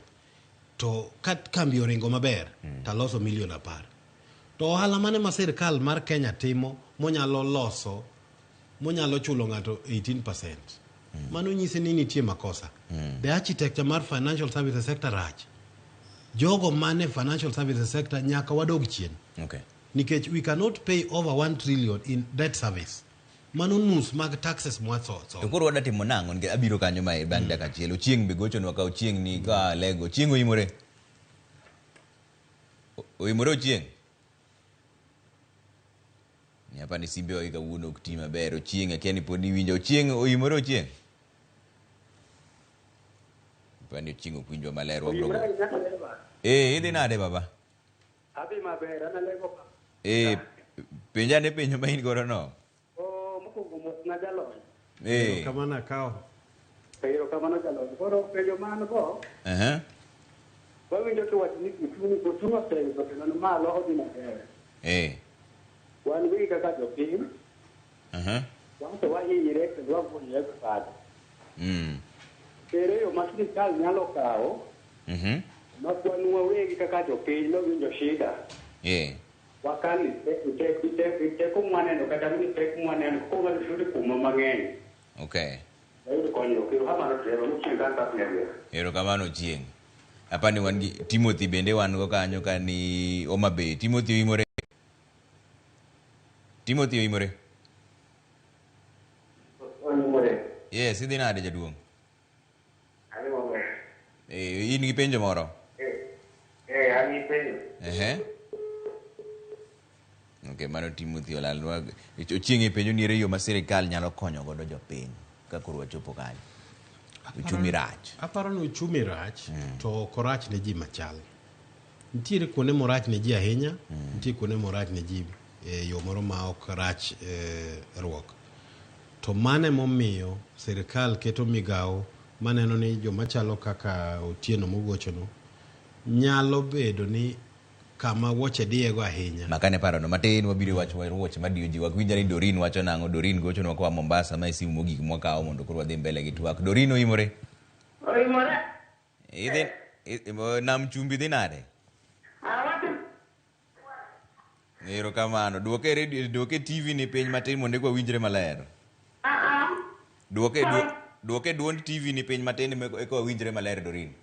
to kat kambi oringo maber ta loso milion 10 to ohala mane ma sirikal mar Kenya timo monyalo chulo ng'ato 18% mano nyise ni nitie makosa the architecture mar financial services sector rach jogo mane financial services sector nyaka wadog chien nikech we cannot pay over 1 trillion in debt service mano nus mag taxes mwaso to koro wada timo nang'o nge abiro kanyo mai bang' dakika achiel ochieng' be gochonwa ka ochieng' ni ka lego chieng' Oimore ochieng' ni hapa ni simbe wa kawuono ok ti maber ochieng' akia ni pod iwinjo ochieng' Oimore ochieng' Kwani chingo kwinjo maler wabro. Idhi nade baba? Abi maber analego. Penja ne penjo ma in godo no. Mokuongo mos na jalony. Kamana kao. Pero kamano jalony. Koro penjo man go. Wawinjo to wach ni kutuno penjo kendo malo odhi maber. Wan wi kaka jopiny. Wan to wahinyre kendo wapuonjre bado. Pero yo ma sirikal nyalo kawo. Ma kwan wawegi kaka jopiny nowinjo shida. Wakali teko mwaneno kata ni teko mwaneno ko wali shudi kuma mang'eny. Ero kamano chieng. Hapa ni wan Timothy bende wan go kanyo ka ni Oimore. Timothy Oimore. Yes, idhi nade jaduong'? In gi penjo moro? An gi penjo. Okay, mano Timothy olalwa. Chieng' penjo niere yo ma sirikal nyalo konyo godo jopiny ka koro wachopo kanyo. Uchumi rach. Aparo ni uchumi rach to korach ne ji machal. Nitiere kuonde morach ne ji ahinya, nitiere kuonde morach ne ji yo moro ma ok rach ruok. To mane momiyo sirikal keto migawo maneno ni joma chalo kaka Otieno mogochono nyalo bedo ni kama Weche diego ahinya. Makane paro no matin wabiro wacho Weche madiyo ji wakwinja ni Dorin wacho nango. Dorin gochono kwa Mombasa ma isimu mogik mwakawo mondo koro wadhi mbele gi twak. Dorin Oimore. Idhi nam chumbi dhi nade? Ero kamano. Duoke radio, duoke TV ni piny matin mondo kwa winjre maler. Duoke duond TV ni piny matin kwa winjre maler Dorin.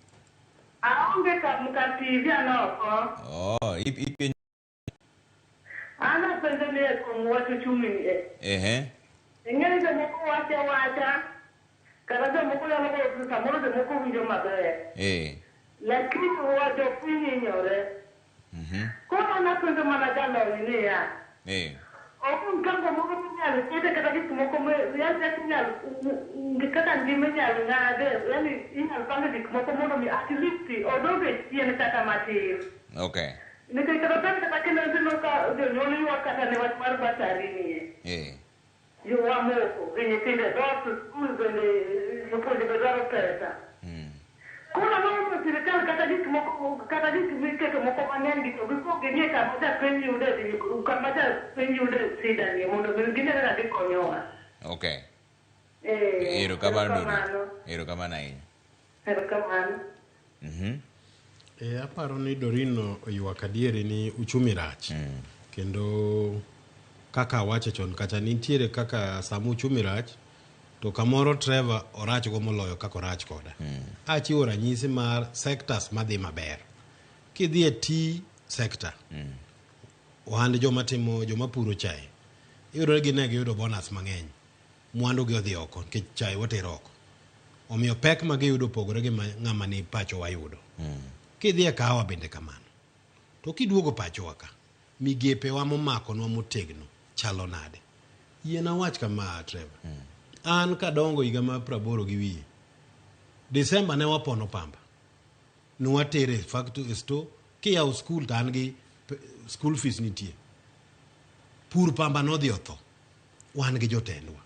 Aonge ka TV anoko. Ipenjo. Ana penjo ni kuom wach uchumi ni. Ing'eyo jomoko wacha. Kata jomoko nyalo goyo samoro jomoko winjo maber. Lakini jopiny hinyore. Koro napenjo mana jalony niya. Ok mpango moko minyalo kete kata gik moko kaka ngima inyalo ng'ade. Yani inyalo pango gik moko mondo mi at least odoge chien kata matin. Nikech kata kendo neno ka jonyuol ywak kata ne wach mar batari nie. Ywa moko gi nyithindo dok skul bende jopuonje be dwaro pesa. Koro nono sirikal kata gik miketo moko mang'eny gi to giko ginie kama japiny yude shida ni mondo gine kaka gikonyowa. Ero kamano. Ero kamano ahinya. Ero kamano. Aparo ni Dorino ywak adieri ni uchumi rach. Kendo kaka wache chon kacha nitiere kaka samu uchumi rach to kamoro Trevor orach go moloyo kaka orach koda. Achiwo ranyisi mar sectors madhi maber. Kidhi e tea sector. Ohand joma puro chai. Iyudo gi ne giyudo bonus mang'eny. Mwandu gi odhi oko nikech chai watero oko. Omiyo pek ma giyudo pogore gi ng'ama ni pacho wayudo. Kidhi e kahawa bende kamano. To kiduogo pacho waka, migepe wa momako nwa motegno chalo nade. Yiena wach kama Trevor. An kadongo higa ma 80 gi wiye. Desemba ne wapono pamba. Nwatere factory store kiyawo skul to an gi school fees nitie. Pur pamba nodhi otho. Wan gi jotendwa.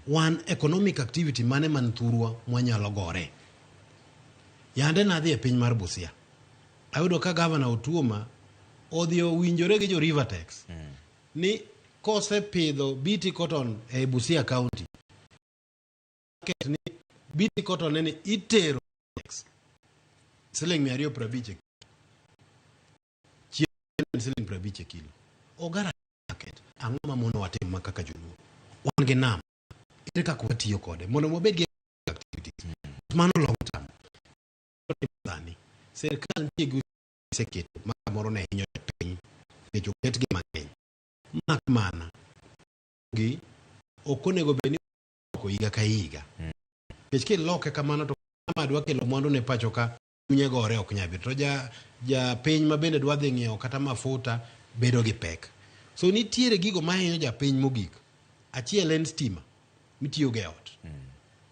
Wan economic activity mane man thurwa mwanyalo gore. Yande nadhi e piny mar Busia. Ayudo ka Governor Otuoma odhi owinjore gi jo Rivertex. Ni kose pidho BT cotton e Busia County. Ni BT cotton ni itero siling 250 siling 50 kilo. Ogara market ang'o ma mono watim makaka joluo. Wan gi nam. Ere kaka watiyo kode mondo mobed gi activities. Mano long term. Dani serikal nitie gi seketo moro ne hinyo piny ne joket gi mang'eny. Mak mana gi okonego beni ko higa ka higa. Kech kiloke kamano to kama dwa kelo mwandu ne pacho ka kunye gore ok nyabi to ja piny ma bende dwa dhi ng'iewo kata mafuta bedo gi pek. So nitiere gigo ma hinyo ja piny mogik. Achiel en stima mitiyo ge ot.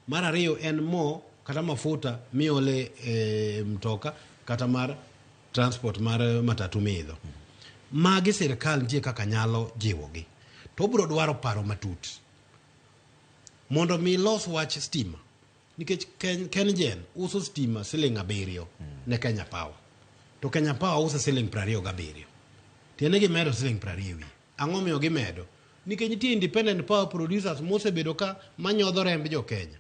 Mar ariyo en mo kata mafuta miole mtoka kata mar transport mar matatu midho. Magi sirkal nitie kaka nyalo jiwogi. To biro dwaro paro matut mondo mi los wach stima, nikech Kengen uso stima siling 7 ne Kenya Power, to Kenya Power uso siling 27. Tiene gimedo siling 20. Ang'o miyo gimedo? Nikech nitie independent power producers mosebedo ka manyodho remb jo Kenya.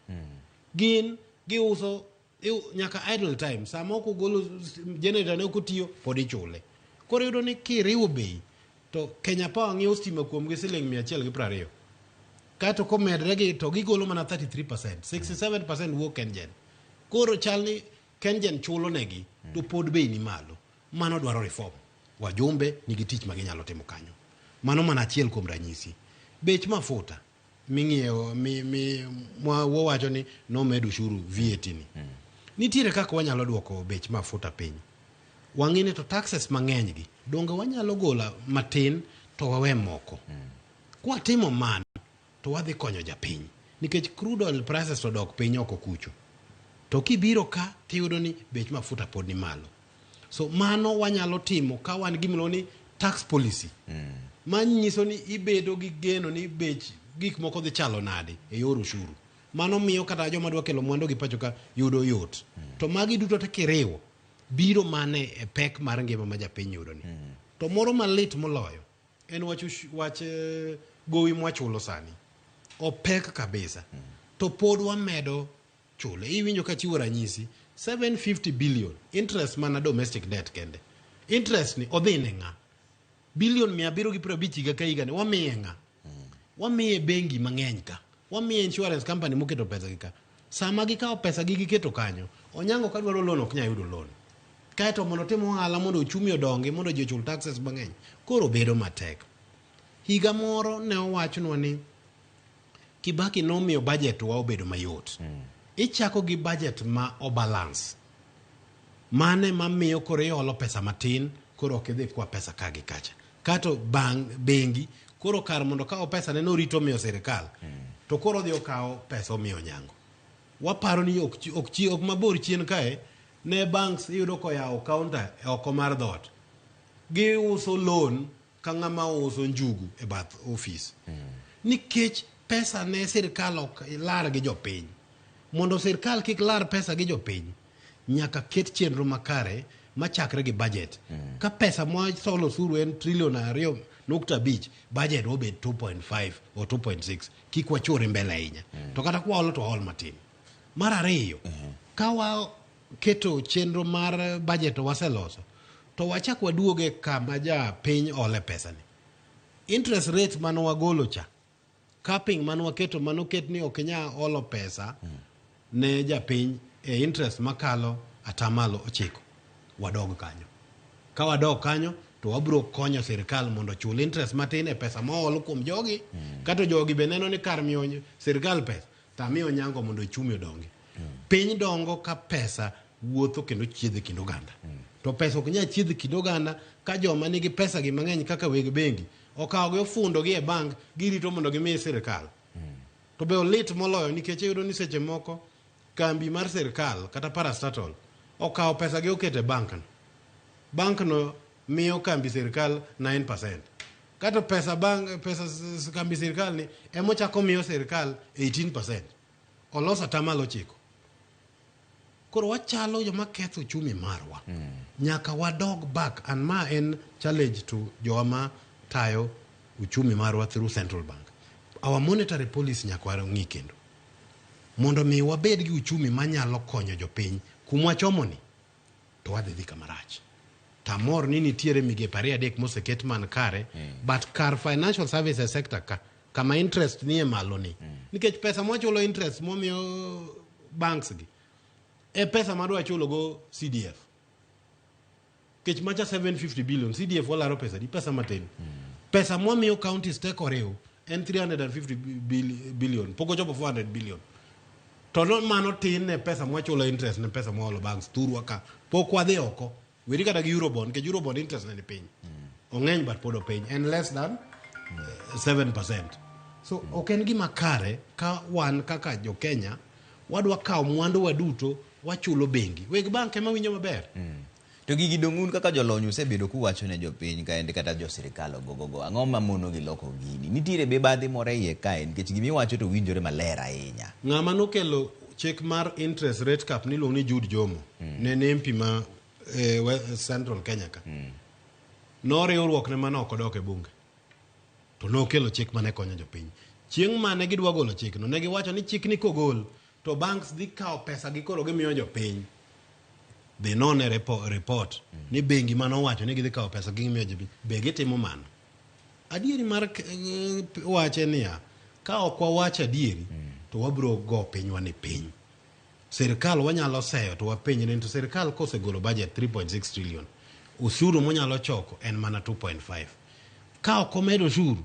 Gin giuso nyaka idle time, sama ok golo generator ne okotiyo pod ichule. Koro yudo ni kiriwo bei to Kenya Power ng'iewo stima kuom gi siling 120. Kato komedre gi to gigolo mana 33%, 67% wuok Kengen. Koro chalni Kengen chulo negi to pod bei ni malo. Mano dwaro reform. Wajumbe nigi tich ma ginyalo timo kanyo. Mano mana achiel kuom ranyisi. Bech mafuta ming'iewo wawacho ni nomedo ushuru VAT ni. Nitiere kaka wanyalo duoko bech mafuta piny. Wang'ini to taxes mang'eny gi donge wanyalo gola matin to wawe moko. Kwa timo man to wadhi konyo japiny, nikech crude oil prices to dok piny oko kucho. To kibiro ka tiyudo ni bech mafuta pod ni malo. So mano wanyalo timo ka wan gimlo ni tax policy. Manyiso ni ibedo gi geno ni bech gik moko dhi chalo nade e yor ushuru. Mano miyo kata joma dwa kelo mwandu gi pacho ka yudo yot. To magi duto te kiriwo biro mane e pek mar ngima ma japiny yudo ni. To moro malit moloyo en wach gowi mwachulo sani. Opek kabisa. To pod wamedo chule. Iwinjo ka chiwo ranyisi 750 billion interest mana domestic debt kende. Interest ni odhi ne ng'a? Billion 750 higa ka higa ni wamiye ng'a? Wamiye bengi mang'eny ka. Wamiye insurance company moketo pesa gi ka. Sama gikawo pesa gi giketo kanyo, Onyango ka dwaro loan ok nya yudo loan. Kaeto mondo timo ohala mondo ochumi odongi mondo ji ochul taxes mang'eny. Koro bedo matek. Higa moro ne owachnwa ni Kibaki nomiyo budget wa obedo mayot. Ichako gi budget ma obalance. Mane mamiyo koro iolo pesa matin, koro ok idhi kwa pesa kagi kacha. Kato bengi, koro kar mondo kao pesa ne norito miyo sirkal. To koro dhi okawo pesa omiyo Onyango. Waparo ni ok mabor chien kae, ne banks iyudo koyawo counter e oko mar dhot. Gi uso loan ka ng'ama uso njugu e bath office. Nikech pesa ne sirkal ok lar gi jopiny. Mondo sirkal kik lar pesa gi jopiny, nyaka ket chenro makare machakre gi budget. Ka pesa mwa solo suru en trillion 2.5, budget obed 2.5 or 2.6, kik wachore mbele ahinya. To kata kwa olo to ol matin. Mar ariyo, ka wa keto chenro mar budget waseloso, to wachak waduoge kama ja piny ole pesa ni. Interest rates mano wagolo cha, capping mano waketo mano ket ni okenya olo pesa ne ja piny e interest makalo atamalo 9. Wadog kanyo. Ka wadog kanyo to wabro konyo sirkal mondo chul interest matin e pesa ma olo kuom jogi. Kato jogi be neno ni kar miyo sirkal pesa tamiyo Onyango mondo chumi odongi. Piny dongo ka pesa wuotho kendo chiedho kind oganda. To pesa ok nya chiedho kind oganda ka joma nigi pesa gi mang'eny kaka weg bengi okawo gi ofundo gi e bank girito mondo gimi sirkal. To be olit moloyo nikech yudo ni seche moko kambi mar sirkal kata parastatal okawo pesa gi okete bank. Bank no miyo kambi sirkal 9%. Kato pesa kambi sirkal ni emo chako miyo sirkal 18%. Olosa tamalo 9. Koro wachalo joma ketho uchumi marwa. Nyaka wadog back, and ma en challenge to joma tayo uchumi marwa through central bank. Our monetary policy nyaka warong'i kendo. Mondo mi wabed gi uchumi manyalo konyo jopiny kumwa chomoni, to wadhi kamarach. Tamor ni nitiere migepe 3 moseket man kare, but kar financial services sector kama interest ni e malo ni. Nikech pesa mwachulo interest momiyo banks gi e pesa madwa chulo go CDF. Kech macha 750 billion, CDF walaro pesa di pesa matin. Pesa momiyo counties teko reo en 350 billion, poko chopo 400 billion. To no mano tin ne pesa mwachulo interest ne pesa mwalo banks turwa ka. Poko wadhi oko, wiri kata gi Eurobond, ke Eurobond interest ne piny. Ong'eny but podo piny, and less than 7%. So oken gima kare ka wan kaka jo Kenya wadwa kawo mwandu waduto wachulo bengi weg bank ema winjo maber. To gigi dongun kaka jolony osebedo kuwacho ne jopiny kaendi kata jo sirikal ogogogo ang'o mamono gi loko gini nitiere mibadhi moro iye kae nikech gimiwacho to winjore maler ahinya. Ng'ama nokelo chik mar interest rate cap niluongo ni Jude Jomo ne MP ma Central Kenya ka noriwruok ne mane ok odok e bunge to nokelo chik mane konyo jopiny. Chieng' mane gidwa golo chik no ne giwacho ni chik ni kogol to banks dhi kawo pesa gi koro gimiyo jopiny. They non report ni bengi manowacho ni gidhi kawo pesa gi gimiyo jopiny be gitimo mano. Adieri mar wache niya ka ok wawacho adieri to wabro go pinywa ni piny. Sirikal wanyalo seyo to wapenj ni to sirikal kosegolo budget 3.6 trillion ushuru monyalo choko en mana 2.5. Ka ok omedo ushuru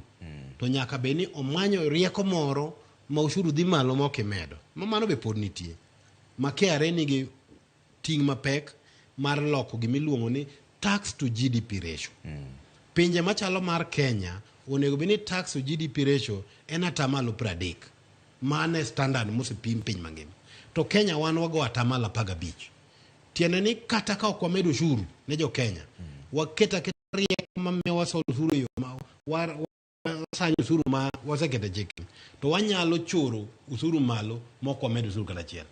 to nyaka be ni omanyo rieko moro ma ushuru dhi malo mok imedo. Mano be pod nitie. Ma KRA nigi ting' mapek mar loko gimiluongo ni tax to GDP ratio. Pinje machalo mar Kenya onego be ni tax to GDP ratio en atamalo 30. Mane standard mosepim piny mangima. To Kenya wan wago atamalo 15. Tiende ni kata ka ok wamedo ushuru ne jo Kenya waketa rieko mamiyo wasolo ushuru yo ma wasanyo ushuru ma wasekete chik to wanyalo choro ushuru malo mok wamedo ushuru kata achiel.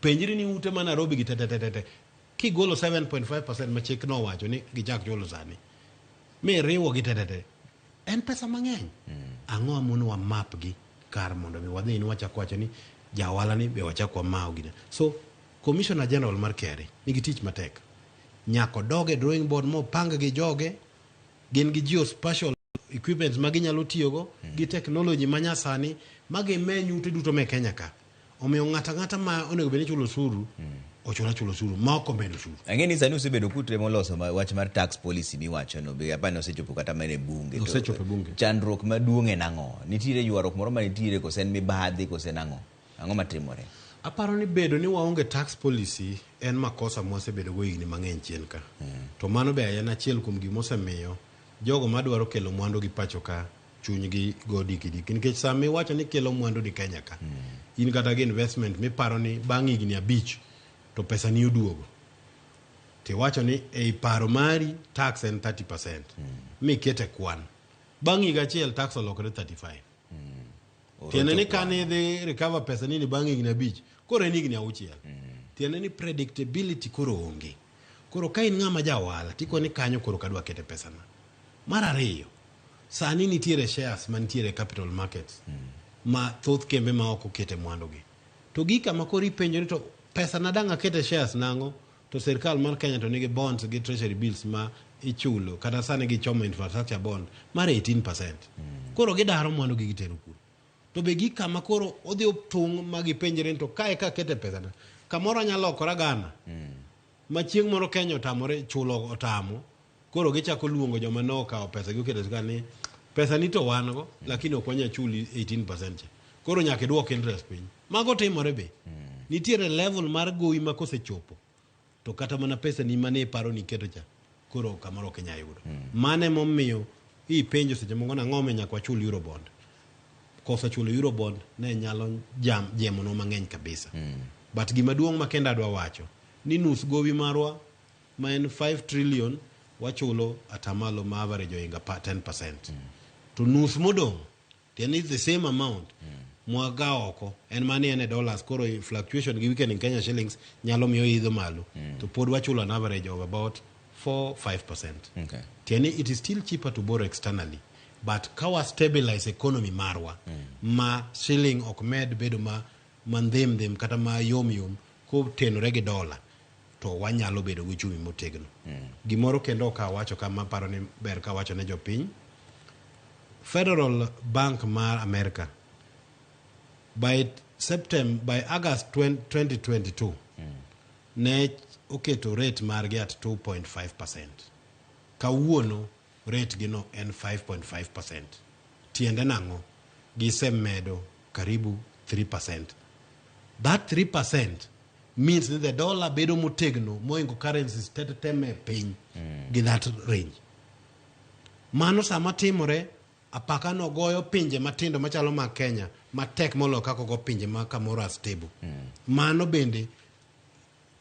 Penjri ni ute ma Nairobi gi tete kigolo 7.5% ma chik no wacho ni gichak chulo sani mi riwo gi tete en pesa mang'eny. Ang'o amono wa map gi kar mondo mi wadhi ni wachak wacho ni jawala ni be wachak wa mau gi. So Commissioner General mar KRA nigi tich matek. Nyako doge drawing board mo pang gi joge gin gi geospatial equipments ma ginyalo tiyogo gi technology manyasani magi menyu te duto me Kenya ka. Omiyo ng'ata ma onego bed ni chulo ushuru chulo ushuru ma ok omedo ushuru. Ang'eni sani osebedo kutemo loso wach mar tax policy miwacho no be apani osechopo kata mane bunge. Osechopo bunge. Chandruok maduong' en ang'o? Nitiere ywaruok moro ma nitiere kose en mibadhi kose nang'o? Ang'o matimore? Aparo ni bedo ni waonge tax policy en makosa mosebedo go higni mang'eny chien ka. To mano be en achiel kuom gima osemiyo jogo madwaro kelo mwandu gi pacho ka chunygi go dikidiki nikech sama iwacho ni kelo mwandu ni Kenya ka in kata gi investment miparo ni bang' higni 5 to pesa ni uduogo tiwacho ni ei paro mari tax en 30% mikete kwan bang' higa achiel tax olokore 35. Tiende ni kane dhi recover pesa ni bang' higni 5 koro en higni 6. Tiende ni predictability koro onge. Koro ka in ng'ama jawala tiko ni kanyo koro kadwa kete pesa na. Mar ariyo sani nitiere shares manitiere capital markets ma thoth kembe ma ok okete mwandu gi to gika ma koro ipenjo ni to pesa na dang' akete shares nango to sirikal mar Kenya to nigi bonds gi treasury bills ma ichulo kata sani gichomo infrastructure bond mar 18%. Koro gidaro mwandu gi gitero kuro to be gika ma koro odhi optung' ma gipenjre to kae ka kete pesa na kamoro nyalo lokora Ghana ma chieng' moro Kenya otamore chulo otamo koro gichako luongo joma no kawo pesa gi okete sirikal ni pesa ni to wan go lakini ok wanya chuli 18%. Koro nyaka idwok interest piny. Mago timore be. Nitiere level mar gowi ma kosechopo to kata mana pesa ni mane paro ni keto cha koro kamoro Kenya yudo. Mane momiyo hii penjo seche moko na ng'ome nyaka wachul Eurobond. Kosa chulo Eurobond ne nyalo jemono mang'eny kabisa. But gima duong' ma kenda adwa wacho ni nus gowi marwa ma en 5 trillion wachulo atamalo ma average oinga 10%. To nus modong' then is the same amount mwaga oko en mani ene dollars koro fluctuation gi weekend in Kenya shillings nyalo miyo idho malo to pod wachulo an average of about 4-5%. Okay. Tieni it is still cheaper to borrow externally but kawa stabilize economy marwa ma shilling ok med bedo ma mandhem kata ma yom ko tenore gi dollar to wanyalo bedo gi chumi motegno. Gimoro kendo ka wacho kama paro ni ber ka wacho ne jopiny Federal Bank mar America by August 2022 ne oketo rate margi at 2.5%. Kawuono rate gino en 5.5%. Tiende nang'o gisemedo karibu 3%. That 3% means that the dollar bedo motegno moingo currencies teme piny gi that range. Mano sama timore apaka no goyo pinje matindo machalo ma Kenya matek molo kako go pinje ma kamoro stable. Mano bende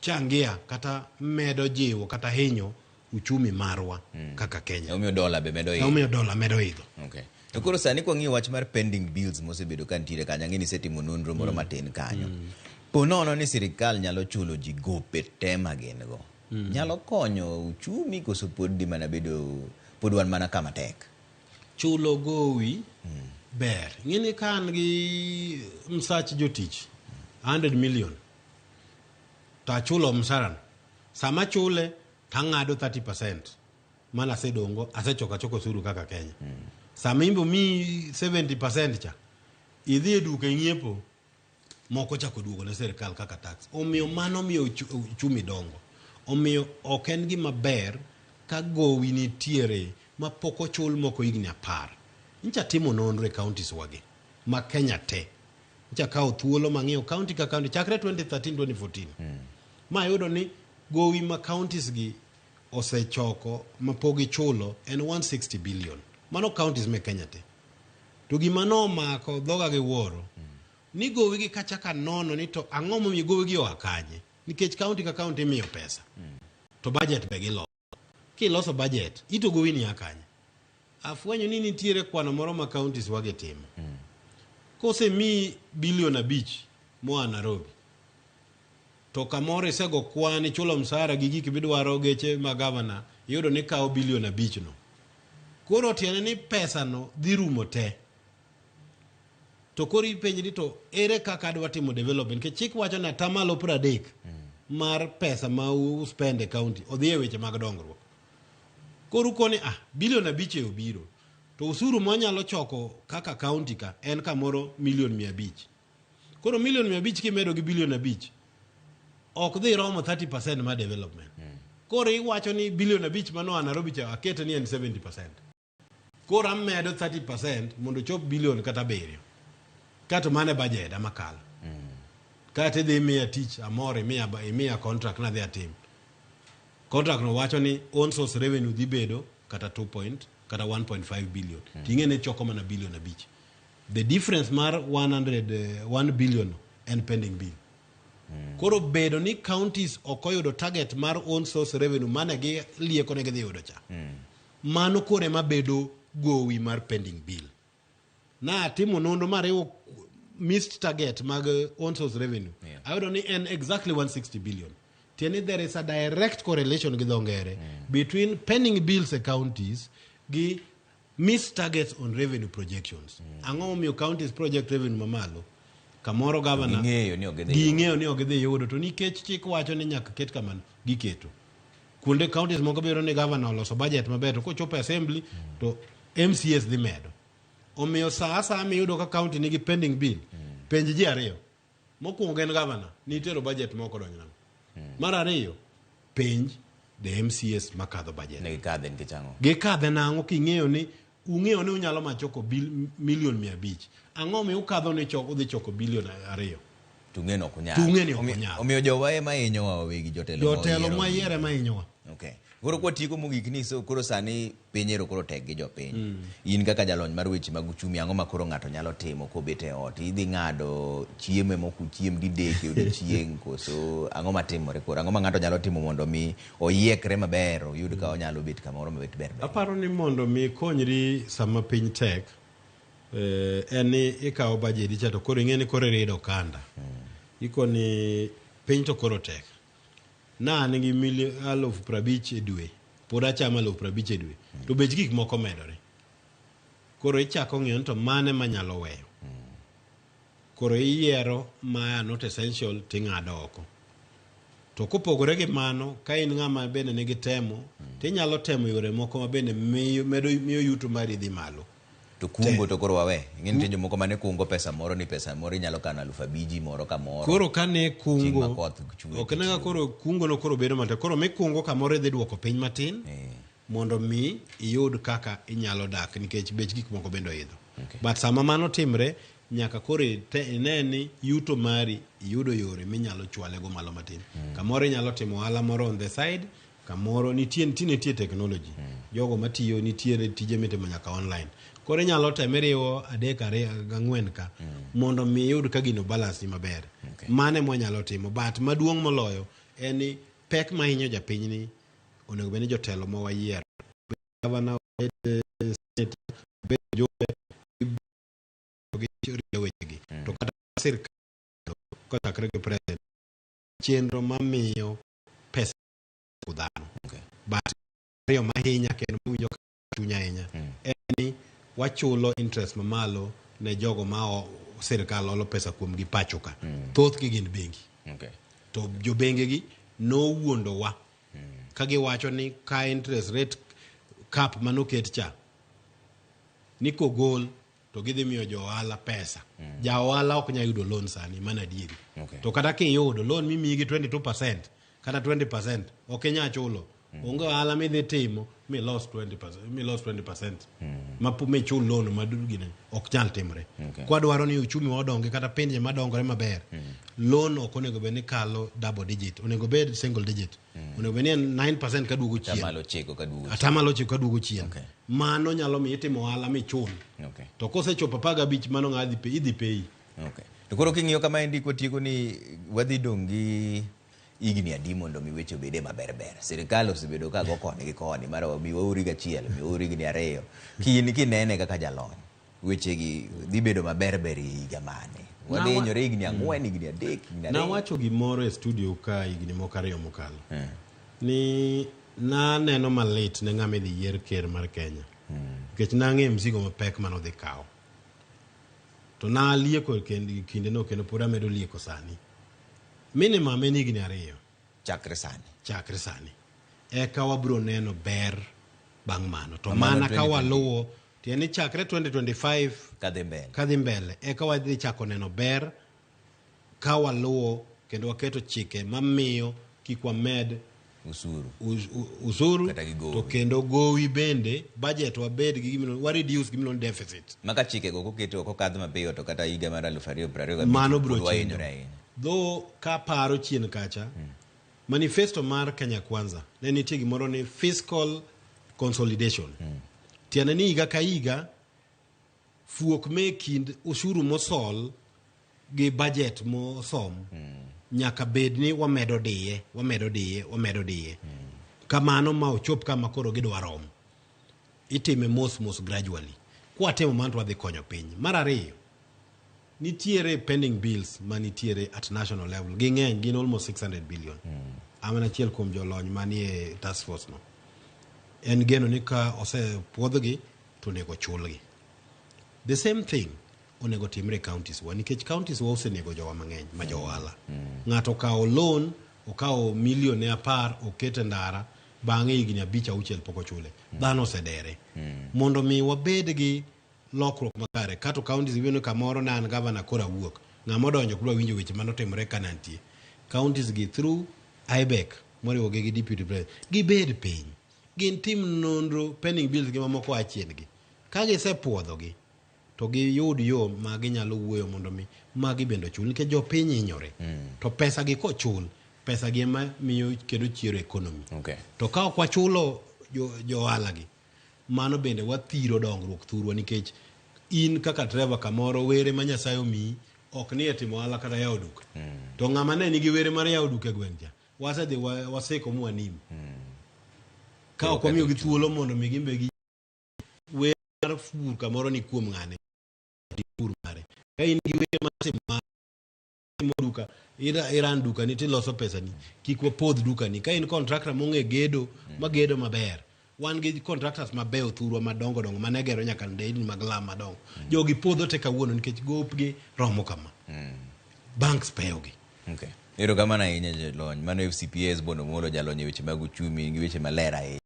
changia kata medo jiwo kata hinyo uchumi marwa kaka Kenya. Omiyo dola be medo idho. Omiyo dola medo idho. Okay. To koro sani kwa ng'iyo wach mar pending bills mosebedo ka ntiere kanyo, ng'eni setimo nonro moro matin kanyo. Ponono ni sirikal nyalo chulo ji gope te magin go. Nyalo konyo uchumi koso pod di mana bedo pod wan mana kama tek. Chulo gowi ber. Ng'eni kan gi msach jotich 100 million. Ta chulo msaran. Sama chule tang'ado 30%. Mana sedongo asechoka choko suru kaka Kenya. Sama imbo mi 70% cha. Idhi e duka ing'iepo moko chako duogo ne serikal kaka tax. Omiyo mano miyo uchumi dongo. Omiyo ok en gima ber ka gowi nitiere ma poko chul moko higni 10. Ncha timo nonro e counties wagi ma Kenya te. Ncha kawo thuolo mang'iyo county ka county chakre 2013-2014. Ma yudo ni gowi ma counties gi osechoko ma pogi chulo en 160 billion. Mano counties me Kenya te. To gima no mako dhoga gi wuoro ni gowi gi kachaka nono ni to ang'o momiyo gowi gi oa kanye, nikech county ka county miyo pesa to budget be giloso. Kiloso budget ito gowi ni akanye. Afwenyo ni nitiere kwano moro ma counties wage timo. Kose mi bilion 5 moa Nairobi to kamoro isego kwani chulo msara gi gik midwaro geche ma governor yudo ni kawo bilion 5 no. Koro tiene ni pesa no dhi rumo te. To kori penjni to ere kaka adwa timo development ke chik wacho na tamalo 30 mar pesa ma u spend e county odhi e weche mag dongruok. Koro koni bilion 5 obiro to usuru mwanyalo choko kaka county ka en kamoro milion 500. Koro milion 500 kimedo gi bilion 5 ok dhi romo 30% ma development. Koro iwacho ni bilion 5 mano Nairobi cha akete ni en 70%. Koro amedo 30% mondo chop bilion kata 7. Kato mane budget amakalo. Kata dhi miya tich amore miya contract na dhi atim. Contract no wacho ni on source revenue dhi bedo kata 1.5 billion. Tingene choko mana bilion 5. The difference mar 1 billion and pending bill. Koro bedo ni counties okoyudo target mar on source revenue mane gi lieko ne gidhi yudo cha. Mano kore ma bedo gowi mar pending bill. Na timo nondo mariwo missed target mag on source revenue. Ayudo ni en exactly 160 billion. Tieni there is a direct correlation gi dhongere between pending bills e counties gi missed targets on revenue projections. Ang'o omiyo counties project revenue mamalo kamoro governor ging'eyo ni ogidhi yudo to nikech chik wacho ni nyaka ket kamano giketo. Kuonde counties moko biro ni governor oloso budget maber to kochopo assembly to MCS dhi medo. Omiyo saa miyudo ka county nigi pending bill penj ji ariyo. Mokwongo en governor nitero budget moko donyo nang'o. Mar ariyo penj the MCS makadho budget. Gikadhe nang'o king'eyo ni ung'eyo ni unyalo machoko milion 500. Ang'o mi ukadho ni udhi choko bilion 2. Tung'e no kunyalo. Omiyo jowa ema hinyowa wawegi jotelo ma yiere ema hinyowa. Okay. Koro kwa tieko mogik ni so koro sani pinyero koro tek gi jopiny. In kaka jalony mar weche mag uchumi ang'o ma koro ng'ato nyalo timo kobet e ot? Idhi ng'ado chiemo moko chiem didek e odiechieng' koso ang'o matimore koro? Ang'o ma ng'ato nyalo timo mondo mi oyiekre maber oyud ka onyalo bet kamoro mabet ber? Aparo ni mondo mi konyri sama piny tek en ni ikawo bajedi cha to koro ing'e ni koro irido kanda. Iko ni piny to koro tek. Na nigi 50,000 e dwe. Pod achama 50,000 e dwe. To bech gik moko medore. Koro ichako ng'iyo to mane manyalo weyo. Koro iyiero ma not essential ting'ado oko. To kopogore gi mano, ka in ng'ama bende nigi temo, tinyalo temo yore moko ma bende miyo yuto mari dhi malo. To kungo to koro wawe. Ng'eni te jomoko mane kungo pesa moro ni pesa moro inyalo kano 5,000 moro ka moro. Koro kane kungo ok nega koro kungo no koro bedo matek. Koro mikungo kamoro dhi duoko piny matin mondo mi iyud kaka inyalo dak nikech bech gik moko bendo idho. But sama mano timre nyaka koro ine ni yuto mari iyudo yore minyalo chwale go malo matin. Kamoro inyalo timo ohala moro on the side, kamoro nitie technology. Jogo matiyo nitiere tije mitimo nyaka online. Koro nyalo teme riwo 3-4 ka mondo mi yud ka gino balance ni maber. Mane mo nyalo timo, but maduong' moloyo en ni pek ma hinyo japiny ni onego bed ni jotelo ma wayiero. Gavana wechegi to kata sirkal kochakre gi president chenro mamiyo pesa dhano. But riyo mahinya kendo mawinjo chunya ahinya en ni wachulo interest mamalo ne jogo ma sirkal olo pesa kuom gi pacho ka. Thoth gi gin bengi. To jo bengi gi nowuondowa ka giwacho ni ka interest rate cap manoket cha ni kogol to gidhi miyo jo ohala pesa. Ja ohala ok nyal yudo loan sani mana adieri. To kata kiyudo loan mimiyi gi 22% kata 20% ok inyal chulo. Onge ohala midhi timo mi lost 20%. Mi chul loan madugine ok nyal timre. Kwa dwaro ni uchumi odonge kata pinje madongore maber. Loan ok onego bed ni kalo double digit, onego bed single digit. Onego bed ni 9% ka duogo chien. Atamalo chiko ka duogo chien. Mano nyalo mi itimo ohala mi chul. To kosechopo 15 mano ng'adhi idhi pay. To koro king'iyo kama indiko tieko ni wadhi dongi igni adi mondo mi weche obede maber. Sirkal osebedo ka go koni gi koni mar miwauri gachiel, miwauri igni 2. Kini kinene kaka jalony. Weche gi dhi bedo maber higa mane. Wadhi hinyore igni 4, igni 3, igni 2. Na wacho gimoro e studio ka igni moko 2 mokalo. Ni na neno malit ne ng'ama dhi yier ker mar Kenya. Nikech nang'e mzigo mapek mano dhi kawo. To na lieko kinde no kendo pura medo lieko sani. Minimum en igni 2. Chakre sani. Eka wabro neno ber bang' mano. To mana ka waluwo tieni chakre 2025 kadhi mbele. Eka wadhi chako neno ber ka waluwo kendo waketo chike mamiyo kik wamed usuru to kendo gowi bende budget wabed gi gimino wa reduce gimino deficit. Maka chike go koketo kokadho mapiyo to kata higa mar 2025 mano bro chinyore. Though ka paro chien kacha manifesto mar Kenya Kwanza ne nitie gimoro ni fiscal consolidation. Tiende ni higa ka higa fuok me kind ushuru mosol gi budget mosom nyaka bed ni wamedo diye. Kamano ma ochop kama koro gidwa rom. Itime mos gradually. Kwa temo manto wadhi konyo piny. Mar 2 nitiere pending bills manitiere at national level. Ging'eny gin almost 600 billion. Amana chiel kuom jolony manie task force no. En geno ni ka ose puodhogi to nego chulgi. The same thing onego timre counties wa nikech counties wa osenego jowa mang'eny ma jo ohala. Ng'ato kawo loan okawo milion 10 okete ndara bang'e higni 5-6 pok ochule. Dhano osedere. Mondo mi wabed gi lokruok makare kato counties bino kamoro na an governor kora wuok ng'ama donjo kudwa winjo weche manotimre kanantie counties gi through IBEC moriwo gi deputy president gibed piny gin tim nonro pending bills gi mamoko achien gi ka gisepuodho gi to giyud yo ma ginyalo wuoyo mondo mi magi bendo chul nikech jo piny hinyore. To pesa gi kochul pesa gi ema miyo kendo chiero economy. To ka ok wachulo jo ohala gi mano bende wathiro dongruok thurwa nikech in kaka driver kamoro were ma Nyasaye omiyi ok ni etimo ohala kata yawo duka. To ng'ama ne nigi were mar yawo duka gweng' ja wasedhi waseko mu anim. Ka ok omiyo gi thuolo mondo mi gimbe gi were mar fur kamoro ni kuom ng'ane fur mare. Ka in gi were mar timo duka iran duka ni tiloso pesa ni kik wapodh duka ni. Ka in contractor mong'e gedo magedo maber wan gi contractors mabeyo thurwa madongo mane gero nyaka ndeini mag lam madongo. Jogi podho te kawuono nikech gopgi romo kama. Banks peyogi. Ero kama na ahinya jolony mano FCPS bono molo jalony weche mag uchumi gi weche maler ahinya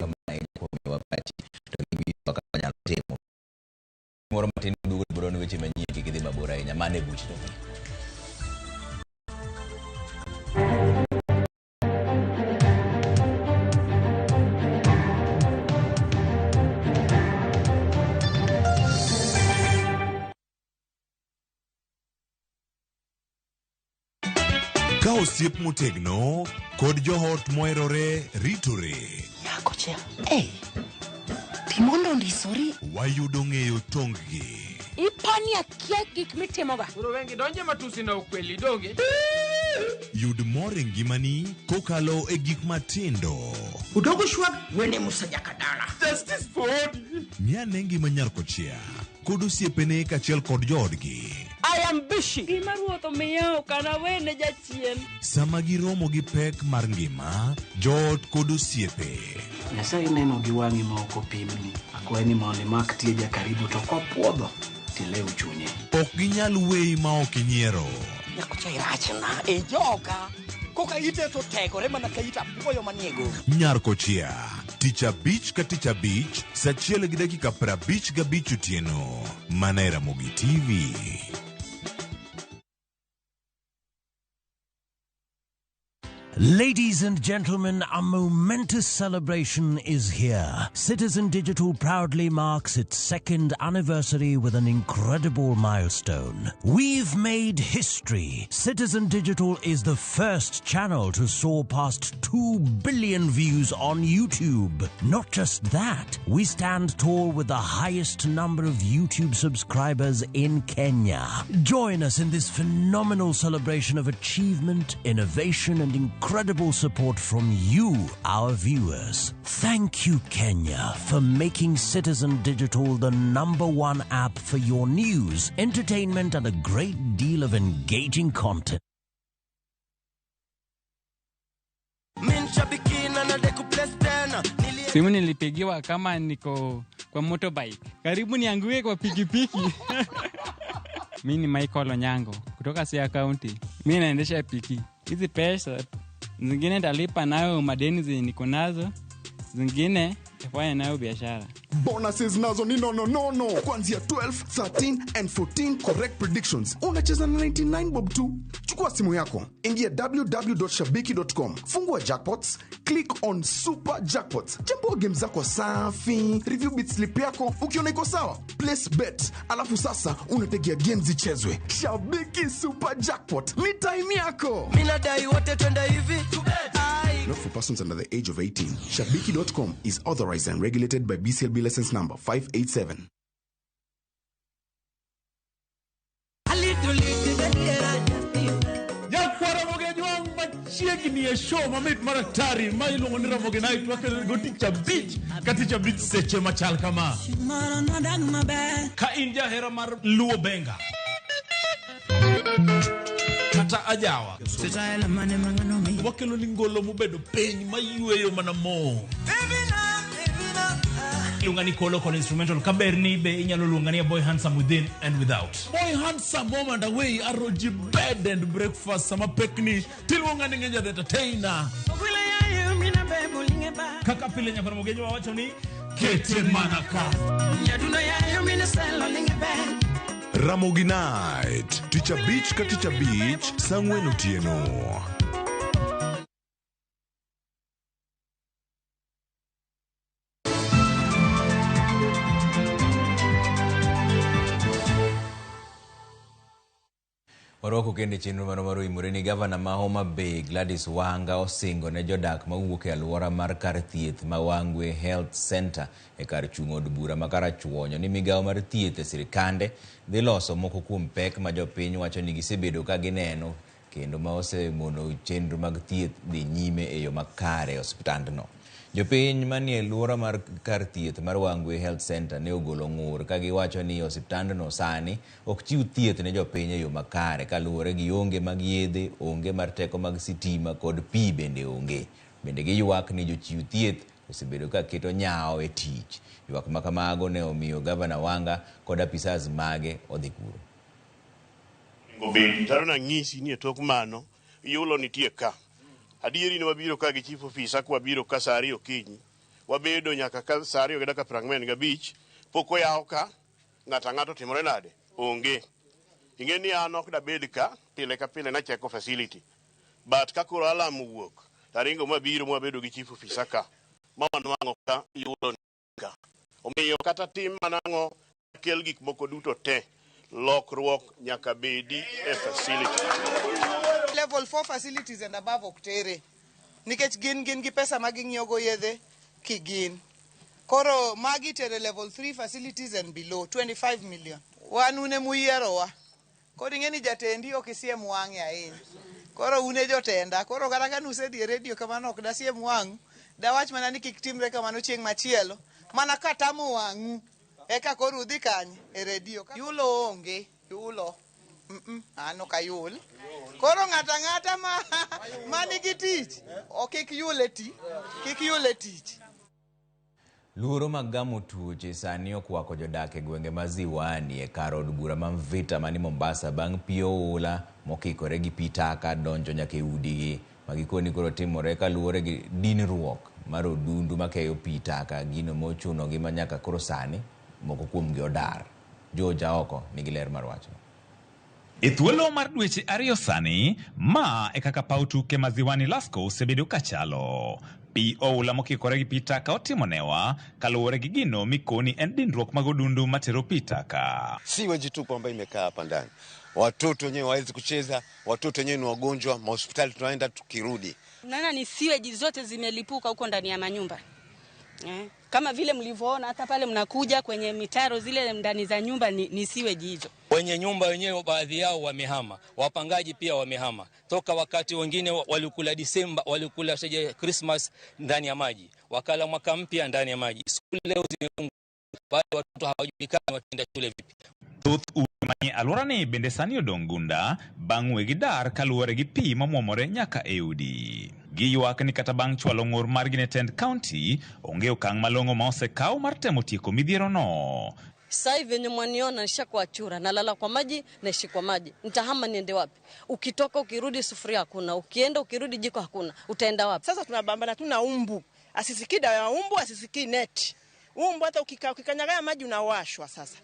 kama ahinya kuom wapati to gi kama nyalo timo. Moro matin dugo bro ni weche manyien kidhi mabor ahinya mane buch to. Ka osiep motegno kod johot moherore ritore. Nyako chia. Kimondo ndisori. Wayudo ng'eyo tonggi. Ipani akia gik mitimoga. Koro wengi donje matusi na ukweli donge. Yud mor e ngimani kokalo e gik matindo. Udogo shwag wene musajakadala. Justice for all. Miane ngima Nyarkochia kod osiepene kaachiel kod joodgi. I am busy. Gima ruotho miyo kana wene jachien. Sama giromo gi pek mar ngima, joot kod osiepe. Nyasaye neno gi wang'i ma ok opimni. Akwaye ni mondo imak tie jakaribu to kopuodho tilew chunye. Ok ginyal weyi ma ok inyiero. Nyakocha irachna e joka. Koka ite to tegore mana ka ita puoyo maniego. Nyarkochia, tich abich ka tich abich, saa 1:55 otieno. Mana Ramogi TV. Ladies and gentlemen, a momentous celebration is here. Citizen Digital proudly marks its 2nd anniversary with an incredible milestone. We've made history. Citizen Digital is the first channel to soar past 2 billion views on YouTube. Not just that, we stand tall with the highest number of YouTube subscribers in Kenya. Join us in this phenomenal celebration of achievement, innovation, and incredible support from you, our viewers. Thank you, Kenya, for making Citizen Digital the #1 app for your news, entertainment, and a great deal of engaging content. Simu nilipigiwa kama niko kwa motorbike. Karibu nianguke kwa pikipiki. Mimi ni Michael Onyango kutoka Siaya County. Mimi naendesha piki. Hizi pesa zingine nitalipa nayo madeni niko nazo. Zingine tafanya nayo biashara. Bonuses nazo ni no. Kuanzia 12, 13 and 14 correct predictions. Unacheza na 99 bob tu. Chukua simu yako. Ingia www.shabiki.com. Fungua jackpots. Click on super jackpots. Chambua game zako safi. Review bit slip yako. Ukiona iko sawa, place bet. Alafu sasa unategea games zichezwe. Shabiki super jackpot. Ni time yako. Mina dai wote twenda hivi. Not for persons under the age of 18. Shabiki.com is authorized and regulated by BCLB license number 587. Chiegi ni show mamit maraktari mailongo ni Ramogi night wakati goticha beach katicha beach seche machal kama ka inja hera mar luo benga kata ajawa wakelo lingolo mubedo peny mayueyo mana mo lungani kolo con instrumental kaberni be inyalo lungani boy handsome within and without. Boy handsome moment away aroji bed and breakfast sama pekni tilungani ngenja the entertainer. Kaka pile nya Ramogi wacho ni kete manaka. Ramogi night, ticha beach ka ticha beach, sangwen otieno. Waroko kende chenro mano Oimore ni gavana ma Homa Bay Gladys Wanga osingo ne jodak mawuok e alwora mar kar thieth ma Wangwe Health Center e kar chung' od bura ma Karachuonyo ni migawo mar thieth e sirikande dhi loso moko kuom pek ma jopiny wacho ni gisebedo ka gineno kendo ma osemono chenro mag thieth dhi nyime e yo makare e osiptandno. Jopiny manie alwora mar kar thieth mar Wangwe Health Center ne ogolo ng'ur ka giwacho ni osiptandno sani ok chiw thieth ne jopiny e yo makare kaluwore gi onge mag yedhe, onge mar teko mag sitima kod pi bende onge. Bende giywak ni jochiw thieth osebedo ka keto nyawo e tich. Ywak ma kamago ne omiyo gavana Wanga kod apisas mage odhi kuro. Taro na ng'isi ni e tok mano yulo nitie ka. Adieri ni wabiro ka gi chief officer kwa biro ka saa 2 okinyi. Wabedo nyaka ka saa 2:45 pok oyaw ka ng'ato timore nade onge. Ing'e ni an ok dabed ka pile ka pile na cheko facility. But ka koro alam wuok taringo mabiro mwabedo gi chief officer ka manwang'o ka yulo ka. Omiyo kata tim manang'o kel gik moko duto te lokruok nyaka bedi e facility. Level 4 facilities and above oktere. Nikech gin gi pesa ma ging'iogo yedhe kigin. Koro magi tere level 3 facilities and below 25 million. Wanune muyerowa. Koro ingeni jatendi okisiem wange ahinya. Koro une jotenda. Koro kata ka nuse di radio kamano ok dasiem wangu. Dawach mana ni kik timre kamano chieng' machielo. Mana katamo wangu. Eka koro udhi kanye e radio. Yulo onge. Yulo. Ano kayul. Koro ng'ata manigi tich. Kik yule tich. Luoro mag gamo tuoche sani okwako jodak e gwenge ma Ziwani e kar od bura ma Mvita mani Mombasa bang' pi oula mokikore gi pi taka donjo nyaka e udigi. Magikoni koro timore kaluwore gi dinruok mar odundu makeyo pi taka gino mochuno gi manyaka koro sani moko kuomgi odar. Joja oko nigi ler mar wachno. E thuolo mar dweche ariyo sani, ma e kaka paw tuke ma Ziwani Lasco osebedo kachalo. Pi oula mokikore gi pi taka otimonewa kaluwore gi gino mikoni en dinruok mag odundu matero pi taka. Siweji tu kwamba imekaa hapa ndani. Watoto wenyewe hawawezi kucheza, watoto wenyewe ni wagonjwa, hospitali tunaenda tukirudi. Naona ni siweji zote zimelipuka huko ndani ya manyumba. Kama vile mlivyoona hata pale mnakuja kwenye mitaro zile ndani za nyumba ni siweji hizo. Wenye nyumba wenyewe baadhi yao wamehama, wapangaji pia wamehama. Toka wakati wengine walikula Disemba, walikula Christmas ndani ya maji, wakala mwaka mpya ndani ya maji. Shule leo zimefunga, bado watoto hawajulikani wataenda shule vipi. Thoth umanye alworani bende sani odongunda bang' wegi dar kaluwore gi pi mamwomore nyaka e udi. Giywak ni kata bang' chwalo ng'ur margi ne tend county onge okang' malong'o ma osekaw mar temo tieko midhiero no. Sasa hivi venye mwaniona nishakuwa chura, nalala kwa maji, naishi kwa maji. Nitahama niende wapi? Ukitoka ukirudi sufuria hakuna, ukienda ukirudi jiko hakuna. Utaenda wapi? Sasa tunabambana tuna umbu. Asisikii dawa ya umbu, asisikii net. Umbu hata ukikanyaga maji unawashwa sasa.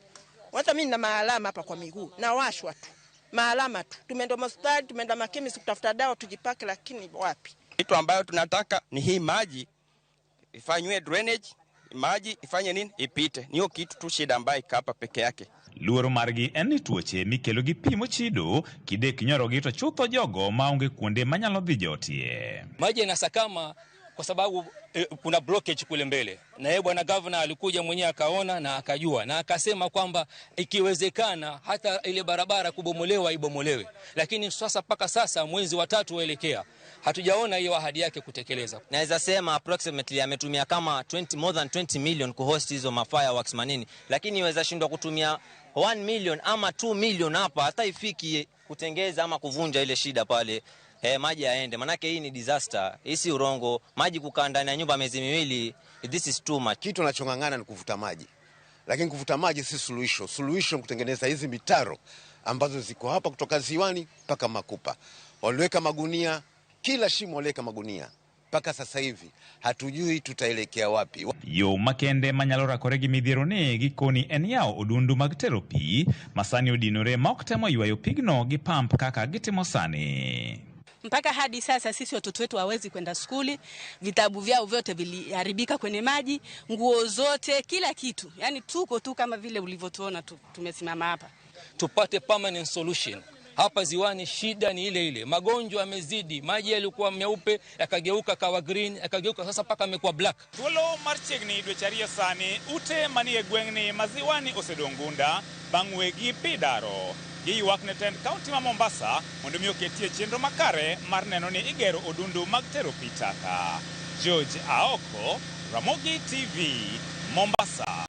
Hata mimi nina maalama hapa kwa miguu, nawashwa tu. Maalama tu. Tumeenda hospitali, tumeenda makemisi kutafuta dawa tujipake, lakini wapi? Kitu ambayo tunataka ni hii maji ifanywe drainage, maji ifanye nini? Ipite. Niyo kitu tu shida ambayo ikapa peke yake. Luoro margi en ni tuoche mikelo gi pi mochido kidek nyorogi to chutho jogo maonge kuonde manyalo dhi jotie. Maji yanasakama kwa sababu kuna blockage kule mbele. Na yeye bwana governor alikuja mwenyewe akaona na akajua na akasema kwamba ikiwezekana hata ile barabara kubomolewa ibomolewe. Lakini sasa paka sasa mwezi wa 3 waelekea hatujaona hiyo ahadi yake kutekeleza. Naweza sema approximately ametumia kama more than 20 million kuhost hizo fireworks manini, lakini iweza shindwa kutumia 1 million ama 2 million hapa hata ifiki kutengeza ama kuvunja ile shida pale. Maji yaende, manake hii ni disaster. Hii si urongo. Maji kukaa ndani ya nyumba miezi miwili, this is too much. Kitu anachongangana ni kuvuta maji. Lakini kuvuta maji si suluhisho. Suluhisho kutengeneza hizi mitaro ambazo ziko hapa kutoka Ziwani mpaka Makupa. Waliweka magunia, kila shimo waliweka magunia. Paka sasa hivi hatujui tutaelekea wapi. Yo makende manyalora koregi midhiero ne gikoni en yao odundu mag tero pi masani odinore ma ok temo ywayo pigno gi pump kaka gitimo sani. Mpaka hadi sasa sisi watoto wetu hawezi kwenda skuli, vitabu vyao vyote viliharibika kwenye maji, nguo zote, kila kitu. Yaani tuko tu kama vile ulivyotuona tumesimama hapa. Tupate permanent solution. Hapa Ziwani shida ni ile ile. Magonjwa yamezidi. Maji yalikuwa meupe yakageuka kawa green, yakageuka sasa paka yamekuwa black. Thuolo mar chiegni dweche ariyo sani ute manie gweng'ni ma Ziwani osedongunda bang' wegi pi daro. Giywak ne tend kaunti ma Mombasa mondo mi oketie chenro makare mar neno ni igero odundu mag tero pi taka. George Aoko, Ramogi TV, Mombasa.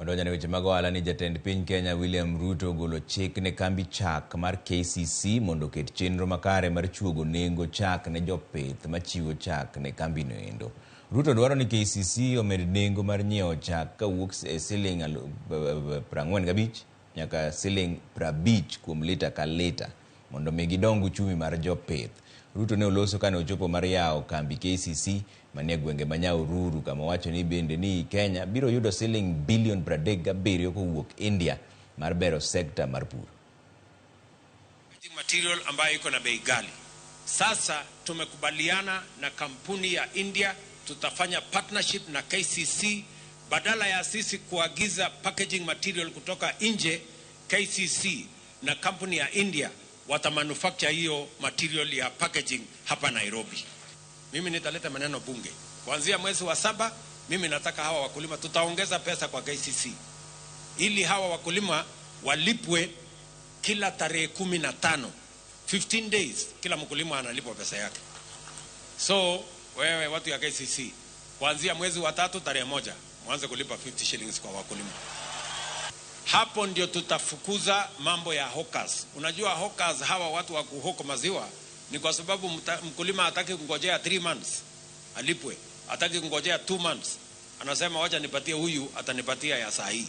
Donjane weche mag ohala ni jatend piny Kenya William Ruto golo chik ne kambi chak mar KCC mondo ket chenro makare mar chuogo nengo chak ne jopith machiwo chak ne kambi no endo. Ruto dwaro ni KCC omed nengo mar nyiewo chak kawuok e siling 45 nyaka siling 50 kuom lita ka lita mondo mi gidong uchumi mar jopith. Ruto ne oloso kane ochopo mar yawo kambi KCC manie gwenge manyao Ruru kama wacho ni bende ni Kenya biro yudo siling bilion 37 kowuok India mar bero sekta mar pur. Material ambayo iko na bei ghali. Sasa tumekubaliana na kampuni ya India, tutafanya partnership na KCC Badala ya sisi kuagiza packaging material kutoka nje, KCC na kampuni ya India watamanufacture hiyo material ya packaging hapa Nairobi. Mimi nitaleta maneno bunge. Kuanzia mwezi wa 7, mimi nataka hawa wakulima tutaongeza pesa kwa KCC. Ili hawa wakulima walipwe kila tarehe 15. 15 days kila mkulima analipwa pesa yake. So, wewe watu ya KCC, kuanzia mwezi wa 3 tarehe 1, mwanze kulipa 50 shillings kwa wakulima. Hapo ndio tutafukuza mambo ya hawkers. Unajua hawkers hawa watu wa kuhoko maziwa ni kwa sababu mkulima hataki kungojea 3 months alipwe. Hataki kungojea 2 months. Anasema wacha nipatie huyu, atanipatia ya saa hii.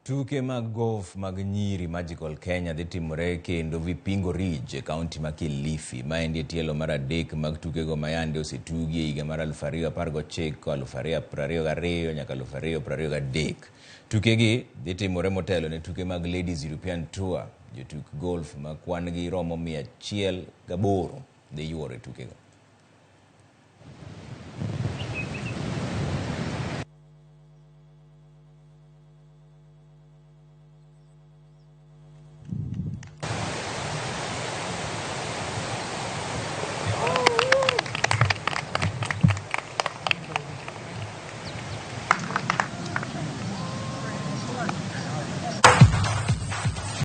Tuke mag golf mag nyiri Magical Kenya dhi timore kendo Vipingo Ridge, kaunti ma Kilifi. Maendi tielo mar adek mag tukego mayande osetugi e higa mar 2019, 2022 nyaka 2023. Tukegi dhi timore motelo ne tuke mag Ladies European Tour. Jotuk golf ma kwan gi romo 108 dhi yuoro tukego.